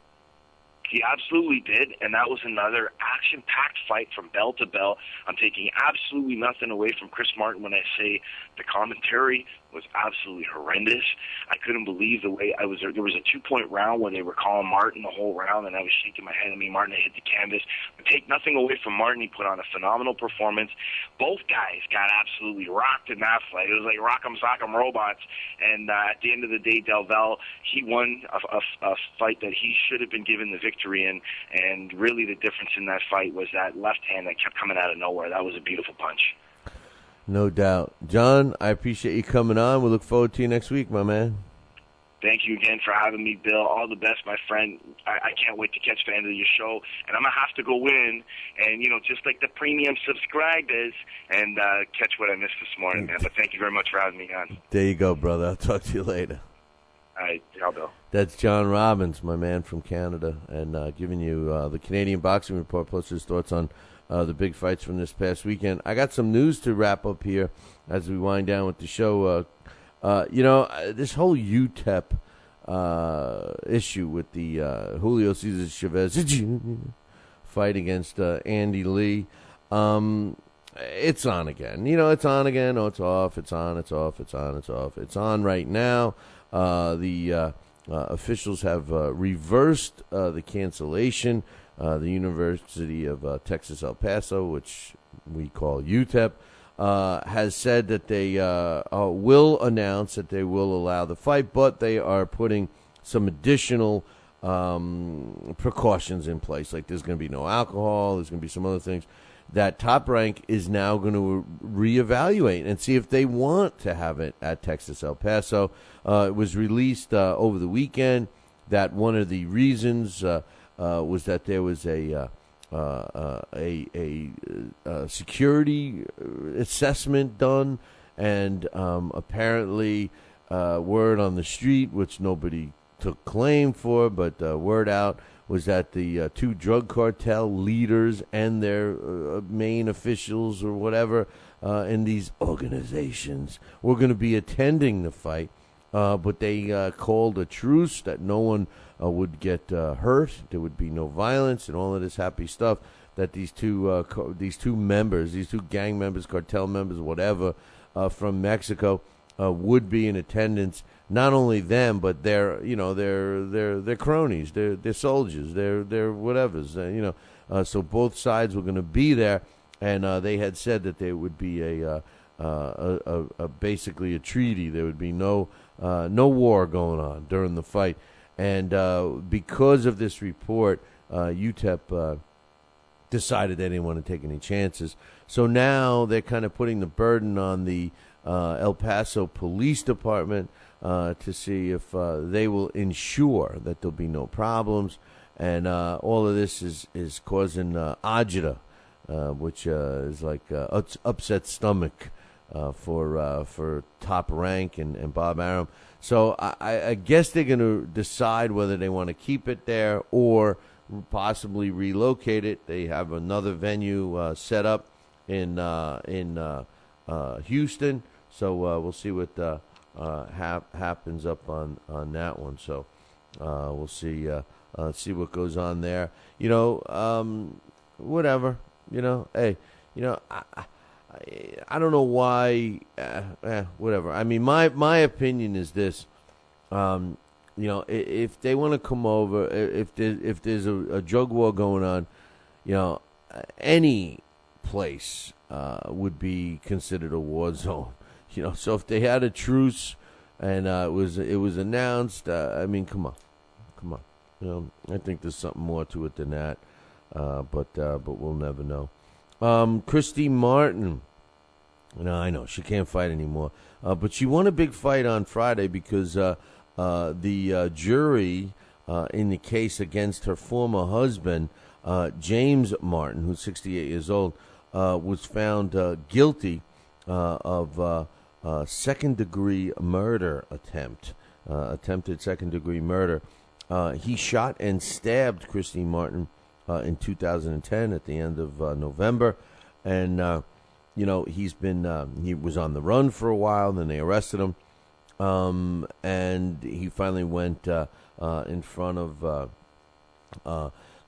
He absolutely did, and that was another action-packed fight from bell to bell. I'm taking absolutely nothing away from Chris Martin when I say the commentary was absolutely horrendous. I couldn't believe the way there was a 2-point round where they were calling Martin the whole round, and I was shaking my head. I mean, Martin hit the canvas. But take nothing away from Martin. He put on a phenomenal performance. Both guys got absolutely rocked in that fight. It was like rock'em sock'em robots. And at the end of the day, Del Valle, he won a fight that he should have been given the victory in. And really the difference in that fight was that left hand that kept coming out of nowhere. That was a beautiful punch. No doubt. John, I appreciate you coming on. We look forward to you next week, my man. Thank you again for having me, Bill. All the best, my friend. I can't wait to catch the end of your show. And I'm going to have to go in and, just like the premium subscribers and catch what I missed this morning, man. But thank you very much for having me on. There you go, brother. I'll talk to you later. All right. Ciao, Bill. That's John Robbins, my man from Canada, and giving you the Canadian Boxing Report, plus his thoughts on the big fights from this past weekend. I got some news to wrap up here as we wind down with the show. This whole UTEP issue with the Julio Cesar Chavez fight against Andy Lee, it's on again. It's on again. Oh, it's off. It's on. It's off. It's on. It's off. It's on right now. The officials have reversed the cancellation. The University of Texas El Paso, which we call UTEP, has said that they will announce that they will allow the fight, but they are putting some additional precautions in place. Like there's going to be no alcohol, there's going to be some other things that Top Rank is now going to reevaluate and see if they want to have it at Texas El Paso. It was released over the weekend that one of the reasons was that there was a security assessment done, and apparently word on the street, which nobody took claim for, but word out was that the two drug cartel leaders and their main officials or whatever in these organizations were going to be attending the fight, but they called a truce that no one would get hurt. There would be no violence and all of this happy stuff. That these two members, these two gang members, cartel members, whatever, from Mexico, would be in attendance. Not only them, but their cronies, their soldiers, their whatevers. So both sides were going to be there, and they had said that there would be a basically a treaty. There would be no war going on during the fight. And because of this report, UTEP decided they didn't want to take any chances. So now they're kind of putting the burden on the El Paso Police Department to see if they will ensure that there'll be no problems. And all of this is causing agita, which is like upset stomach for Top Rank and Bob Arum. So I guess they're going to decide whether they want to keep it there or possibly relocate it. They have another venue set up in Houston, so we'll see what happens up on that one. So we'll see what goes on there. Whatever. Hey, I don't know why. Whatever. I mean, my opinion is this. If they want to come over, if there's a drug war going on, any place would be considered a war zone. So if they had a truce and it was announced, I mean, come on. I think there's something more to it than that. But we'll never know. Christy Martin No, I know. She can't fight anymore. But she won a big fight on Friday because the jury in the case against her former husband, James Martin, who's 68 years old, was found guilty of second-degree murder attempted second-degree murder. He shot and stabbed Christy Martin in 2010 at the end of November, and he was on the run for a while. Then they arrested him, and he finally went in front of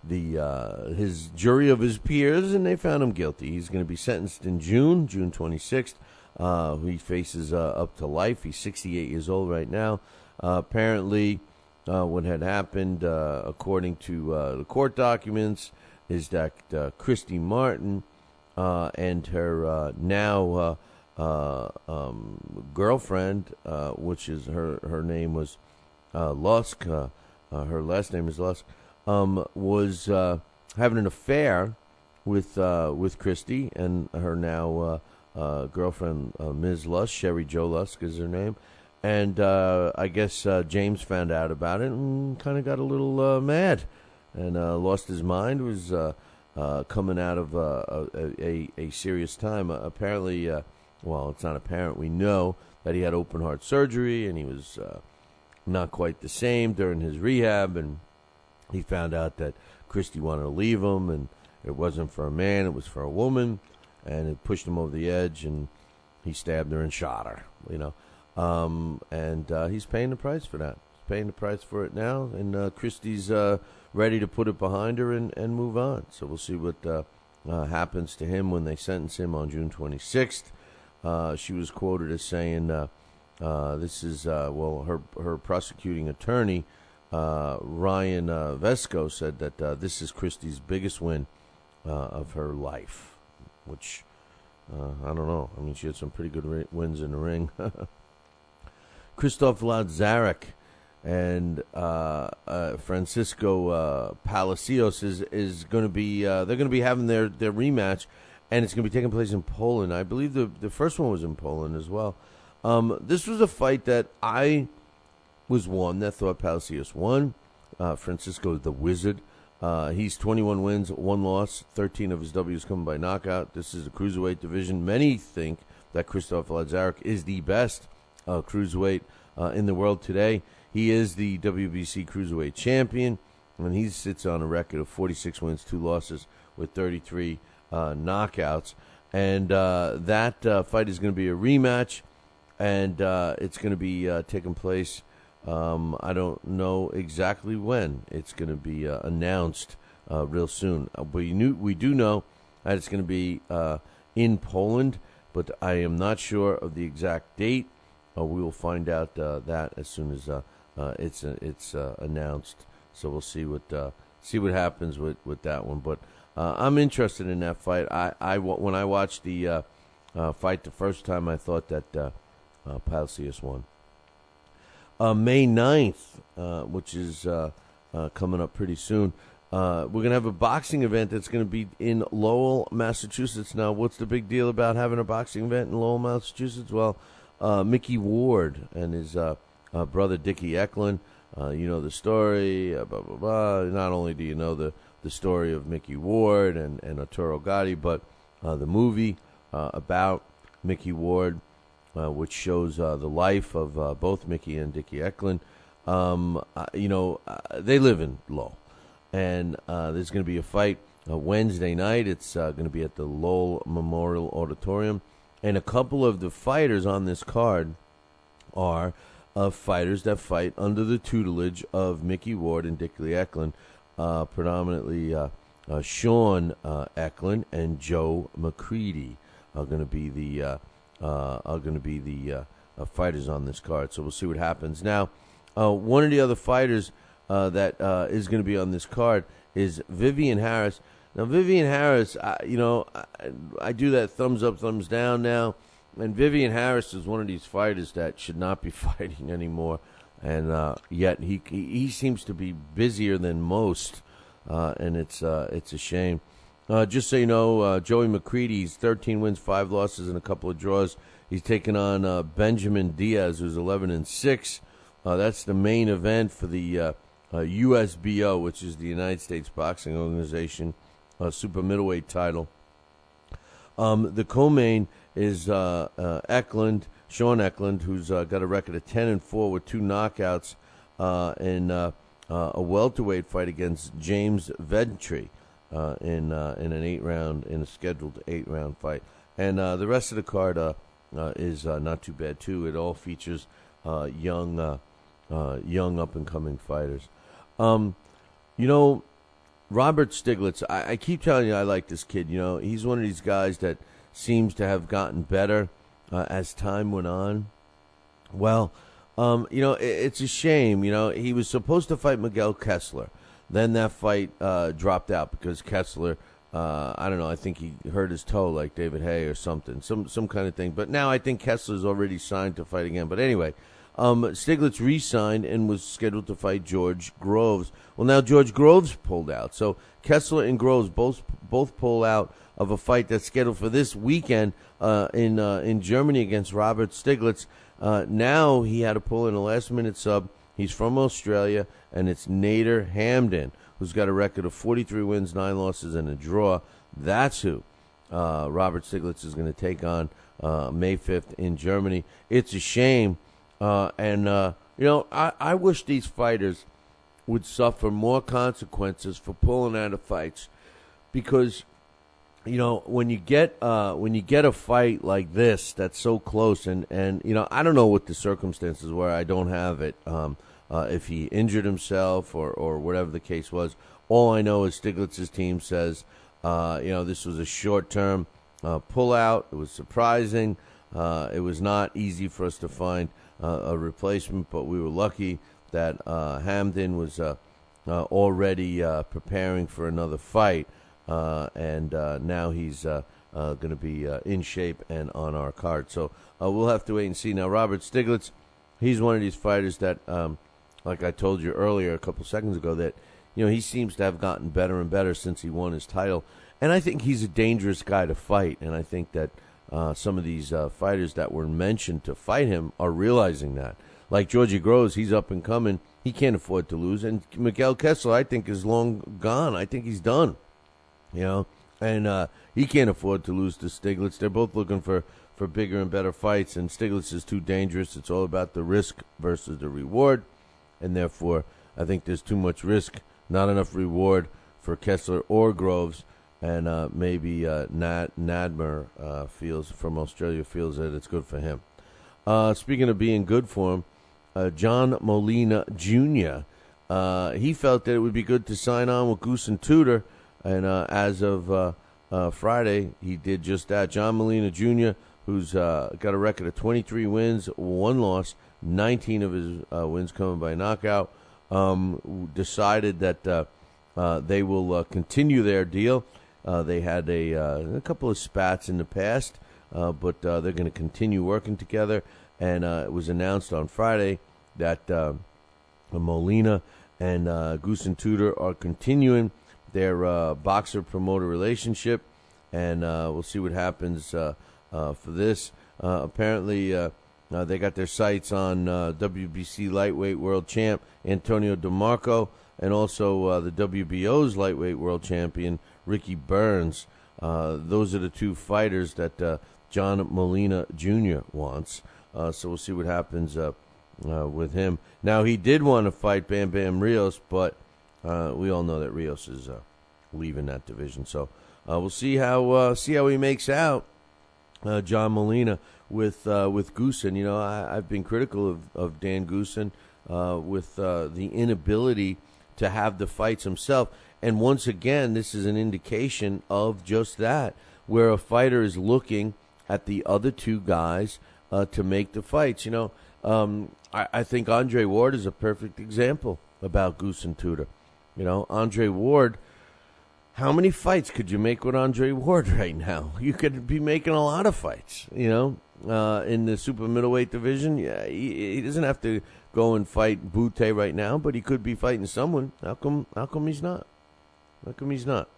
his jury of his peers, and they found him guilty. He's going to be sentenced in June 26th. He faces up to life. He's 68 years old right now. Apparently, what had happened, according to the court documents, is that Christy Martin and her now girlfriend, which is her name was Lusk, her last name is Lusk, was having an affair with Christy and her now girlfriend, Ms. Lusk. Sherry Jo Lusk is her name. And I guess James found out about it and kind of got a little mad and lost his mind. Was coming out of a serious time. Apparently, well, it's not apparent. We know that he had open heart surgery and he was not quite the same during his rehab. And he found out that Christy wanted to leave him, and it wasn't for a man, it was for a woman. And it pushed him over the edge, and he stabbed her and shot her, and he's paying the price for that. He's paying the price for it now, and Christy's ready to put it behind her and move on. So we'll see what happens to him when they sentence him on June 26th. She was quoted as saying, this is, her prosecuting attorney, Ryan Vesco, said that this is Christy's biggest win of her life. Which, I don't know. I mean, she had some pretty good wins in the ring. Krzysztof Lazarek and Francisco Palacios is going to be, they're going to be having their rematch, and it's going to be taking place in Poland. I believe the first one was in Poland as well. This was a fight that I was one that thought Palacios won. Francisco the Wizard. He's 21 wins, 1 loss, 13 of his W's come by knockout. This is the cruiserweight division. Many think that Krzysztof Lazarek is the best cruiserweight in the world today. He is the WBC cruiserweight champion, and he sits on a record of 46 wins, 2 losses with 33 knockouts. And that fight is going to be a rematch, and it's going to be taking place. I don't know exactly when it's going to be announced real soon. But we do know that it's going to be in Poland, but I am not sure of the exact date. We will find out that as soon as it's announced. So we'll see what happens with that one. But I'm interested in that fight. When I watched the fight the first time, I thought that Palacios won. May 9th, which is coming up pretty soon, we're going to have a boxing event that's going to be in Lowell, Massachusetts. Now, what's the big deal about having a boxing event in Lowell, Massachusetts? Well, Mickey Ward and his brother Dickie Eklund, you know the story, blah, blah, blah. Not only do you know the story of Mickey Ward and Arturo Gatti, but the movie about Mickey Ward, which shows the life of both Mickey and Dickie Eklund. They live in Lowell. And there's going to be a fight Wednesday night. It's going to be at the Lowell Memorial Auditorium. And a couple of the fighters on this card are fighters that fight under the tutelage of Mickey Ward and Dickie Eklund, predominantly Sean Eklund and Joe McCready are going to be the fighters on this card. So we'll see what happens. Now, one of the other fighters that is going to be on this card is Vivian Harris. Now, Vivian Harris, I do that thumbs up, thumbs down now. And Vivian Harris is one of these fighters that should not be fighting anymore. And yet he seems to be busier than most. And it's a shame. just so you know, Joey McCready's 13 wins, 5 losses, and a couple of draws. He's taking on Benjamin Diaz, who's 11-6. That's the main event for the USBO, which is the United States Boxing Organization super middleweight title. The co-main is Eklund, Sean Eklund, who's got a record of 10-4 with 2 knockouts in a welterweight fight against James Ventry in a scheduled 8-round fight. And the rest of the card is not too bad too. It all features young up and coming fighters. Robert Stiglitz, I keep telling you I like this kid. He's one of these guys that seems to have gotten better as time went on. Well, it's a shame. He was supposed to fight Miguel Kessler. Then that fight dropped out because Kessler, I don't know, I think he hurt his toe like David Hay or something, some kind of thing. But now I think Kessler's already signed to fight again. But anyway, Stiglitz re-signed and was scheduled to fight George Groves. Well, now George Groves pulled out. So Kessler and Groves both pull out of a fight that's scheduled for this weekend in Germany against Robert Stiglitz. Now he had to pull in a last-minute sub. He's from Australia, and it's Nader Hamdan, who's got a record of 43 wins, 9 losses, and a draw. That's who Robert Stiglitz is going to take on May 5th in Germany. It's a shame. I wish these fighters would suffer more consequences for pulling out of fights, because when you get a fight like this that's so close, and I don't know what the circumstances were. I don't have it. If he injured himself or whatever the case was. All I know is Stiglitz's team says this was a short-term pullout. It was surprising. It was not easy for us to find a replacement, but we were lucky that Hamdan was already preparing for another fight, and now he's going to be in shape and on our card. So we'll have to wait and see. Now, Robert Stiglitz, he's one of these fighters that, like I told you earlier a couple seconds ago, that he seems to have gotten better and better since he won his title. And I think he's a dangerous guy to fight, and I think that some of these fighters that were mentioned to fight him are realizing that. Like Georgie Groves, he's up and coming. He can't afford to lose. And Miguel Kessler, I think, is long gone. I think he's done. And he can't afford to lose to Stiglitz. They're both looking for bigger and better fights, and Stiglitz is too dangerous. It's all about the risk versus the reward, and therefore I think there's too much risk, not enough reward for Kessler or Groves. And maybe Nadmer from Australia feels that it's good for him. Speaking of being good for him, John Molina Jr., he felt that it would be good to sign on with Goose and Tudor, and as of Friday, he did just that. John Molina Jr., who's got a record of 23 wins, 1 loss, 19 of his wins coming by knockout, decided that they will continue their deal. They had a couple of spats in the past, but they're going to continue working together. And it was announced on Friday that Molina and Goose and Tudor are continuing their boxer-promoter relationship, and we'll see what happens for this. Apparently, they got their sights on WBC lightweight world champ Antonio DeMarco, and also the WBO's lightweight world champion Ricky Burns. Those are the two fighters that John Molina Jr. wants. So we'll see what happens with him. Now, he did want to fight Bam Bam Rios, but we all know that Rios is leaving that division. So we'll see how he makes out, John Molina, with Goosen. I've been critical of Dan Goosen with the inability to have the fights himself. And once again, this is an indication of just that, where a fighter is looking at the other two guys to make the fights. I think Andre Ward is a perfect example about Goose and Tudor. Andre Ward, how many fights could you make with Andre Ward right now? You could be making a lot of fights, in the super middleweight division. Yeah, he doesn't have to go and fight Butte right now, but he could be fighting someone. How come he's not? How come he's not?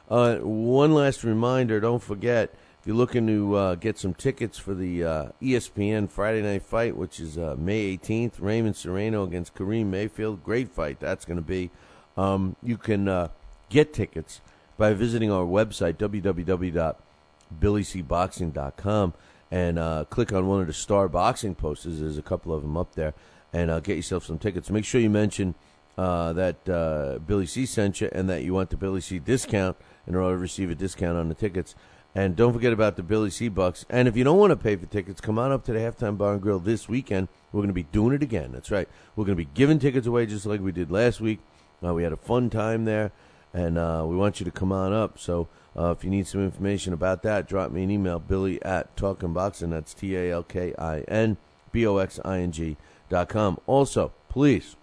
One last reminder, don't forget, if you're looking to get some tickets for the ESPN Friday Night Fight, which is May 18th, Raymond Serrano against Kareem Mayfield, great fight that's going to be. You can get tickets by visiting our website, www.BillyCBoxing.com, and click on one of the Star Boxing posters. There's a couple of them up there, and get yourself some tickets. Make sure you mention that Billy C sent you and that you want the Billy C discount in order to receive a discount on the tickets. And don't forget about the Billy C Bucks. And if you don't want to pay for tickets, come on up to the Halftime Bar and Grill this weekend. We're going to be doing it again. That's right. We're going to be giving tickets away just like we did last week. We had a fun time there, and we want you to come on up. So if you need some information about that, drop me an email, Billy@TalkinBoxing. That's TalkinBoxing.com. Also, please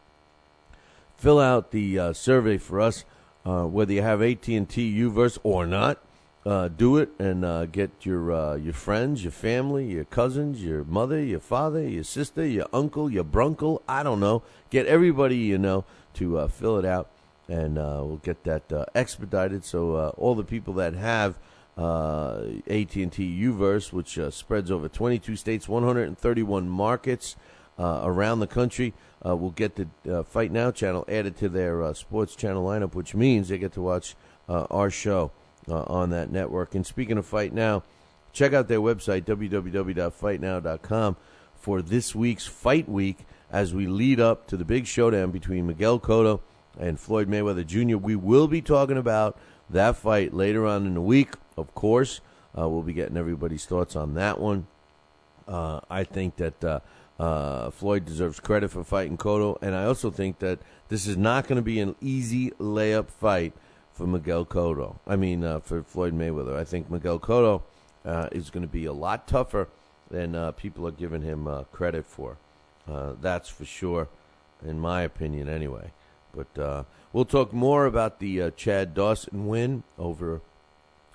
fill out the survey for us, whether you have AT&T U-verse or not. Do it and get your friends, your family, your cousins, your mother, your father, your sister, your uncle, your brunkle, I don't know. Get everybody you know to fill it out, and we'll get that expedited. So all the people that have AT&T U-verse, which spreads over 22 states, 131 markets around the country, will get the Fight Now channel added to their sports channel lineup, which means they get to watch our show on that network. And speaking of Fight Now, check out their website, www.fightnow.com, for this week's Fight Week as we lead up to the big showdown between Miguel Cotto and Floyd Mayweather Jr. We will be talking about that fight later on in the week, of course. We'll be getting everybody's thoughts on that one. I think that Floyd deserves credit for fighting Cotto, and I also think that this is not going to be an easy layup fight for Miguel Cotto. For Floyd Mayweather. I think Miguel Cotto is going to be a lot tougher than people are giving him credit for. That's for sure, in my opinion, anyway. But we'll talk more about the Chad Dawson win over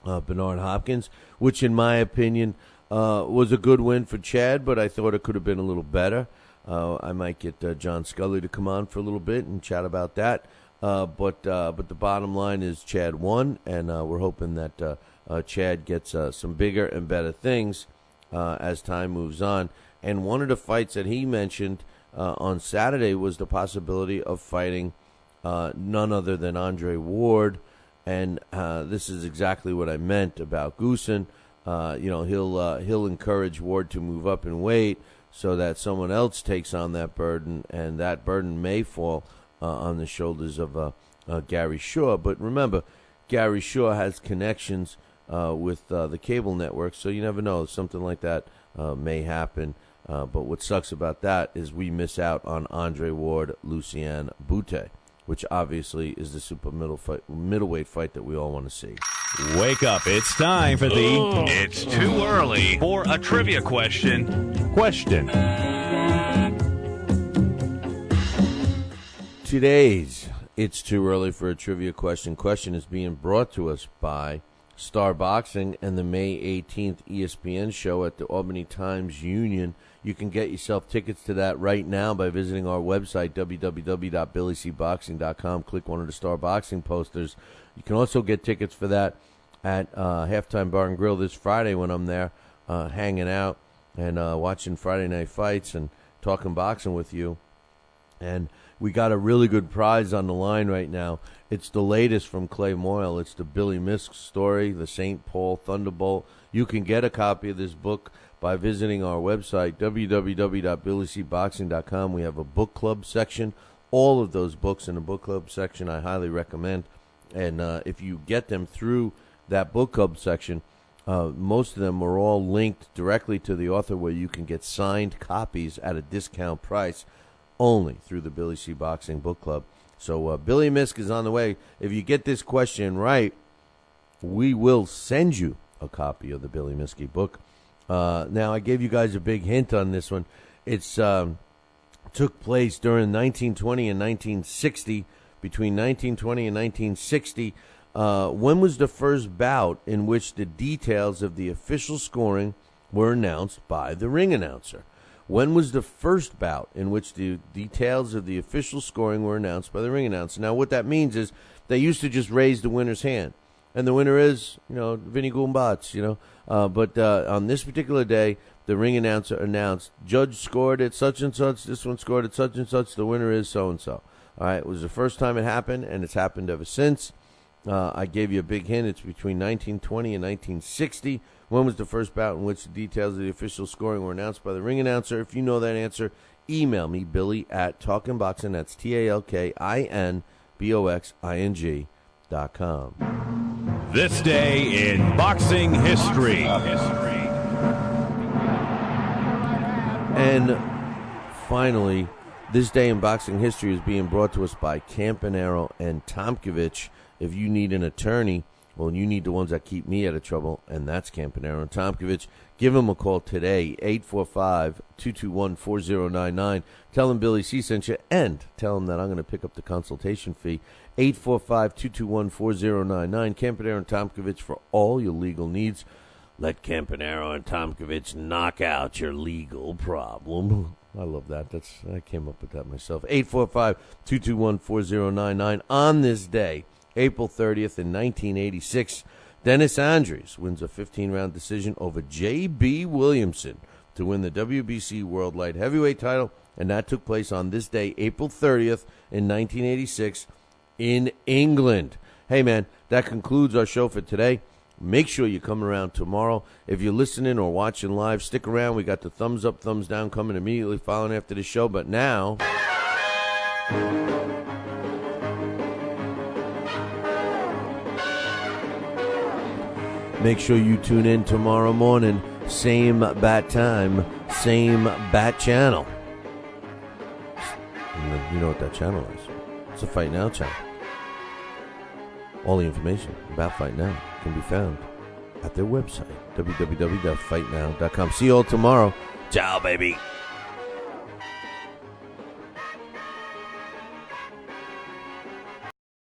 Bernard Hopkins, which, in my opinion, was a good win for Chad, but I thought it could have been a little better. I might get John Scully to come on for a little bit and chat about that. But the bottom line is Chad won, and we're hoping that Chad gets some bigger and better things as time moves on. And one of the fights that he mentioned on Saturday was the possibility of fighting none other than Andre Ward, and this is exactly what I meant about Goosen. He'll encourage Ward to move up in weight so that someone else takes on that burden, and that burden may fall on the shoulders of Gary Shaw. But remember, Gary Shaw has connections with the cable network, so you never know. Something like that may happen. But what sucks about that is we miss out on Andre Ward, Lucien Bute, which obviously is the super middleweight fight that we all want to see. Wake up. It's time for the... It's too early for a trivia question. Today's It's Too Early for a Trivia Question is being brought to us by Star Boxing and the May 18th ESPN show at the Albany Times Union. You can get yourself tickets to that right now by visiting our website, www.BillyCBoxing.com. Click one of the Star Boxing posters. You can also get tickets for that at Halftime Bar and Grill this Friday when I'm there hanging out and watching Friday Night Fights and talking boxing with you. And we got a really good prize on the line right now. It's the latest from Clay Moyle. It's the Billy Misk story, the St. Paul Thunderbolt. You can get a copy of this book by visiting our website, www.BillyCBoxing.com. We have a book club section. All of those books in the book club section I highly recommend. And if you get them through that book club section, most of them are all linked directly to the author where you can get signed copies at a discount price only through the Billy C. Boxing Book Club. So Billy Misk is on the way. If you get this question right, we will send you a copy of the Billy Miske book. Now, I gave you guys a big hint on this one. It's took place during 1920 and 1960. Between 1920 and 1960, when was the first bout in which the details of the official scoring were announced by the ring announcer? When was the first bout in which the details of the official scoring were announced by the ring announcer? Now, what that means is they used to just raise the winner's hand, and the winner is, Vinny Goombats, But on this particular day, the ring announcer announced, judge scored at such and such, this one scored at such and such, the winner is so-and-so. All right, it was the first time it happened, and it's happened ever since. I gave you a big hint. It's between 1920 and 1960. When was the first bout in which the details of the official scoring were announced by the ring announcer? If you know that answer, email me, Billy at TalkinBoxing. That's TalkinBoxing.com. This day in boxing history. And finally, this day in boxing history is being brought to us by Campanaro and Tomkovich. If you need an attorney, well, you need the ones that keep me out of trouble, and that's Campanaro and Tomkovich. Give them a call today, 845-221-4099. Tell them Billy C sent you, and tell them that I'm going to pick up the consultation fee, 845-221-4099. Campanaro and Tomkovich for all your legal needs. Let Campanaro and Tomkovich knock out your legal problem. I love that. I came up with that myself. 845-221-4099. On this day, April 30th in 1986, Dennis Andrews wins a 15-round decision over J.B. Williamson to win the WBC World Light Heavyweight title, and that took place on this day, April 30th in 1986 in England. Hey, man, that concludes our show for today. Make sure you come around tomorrow. If you're listening or watching live, stick around. We got the thumbs up, thumbs down coming immediately following after the show. But now, make sure you tune in tomorrow morning. Same bat time, same bat channel. And you know what that channel is. It's a Fight Now channel. All the information about Fight Now can be found at their website, www.fightnow.com. See you all tomorrow. Ciao, baby.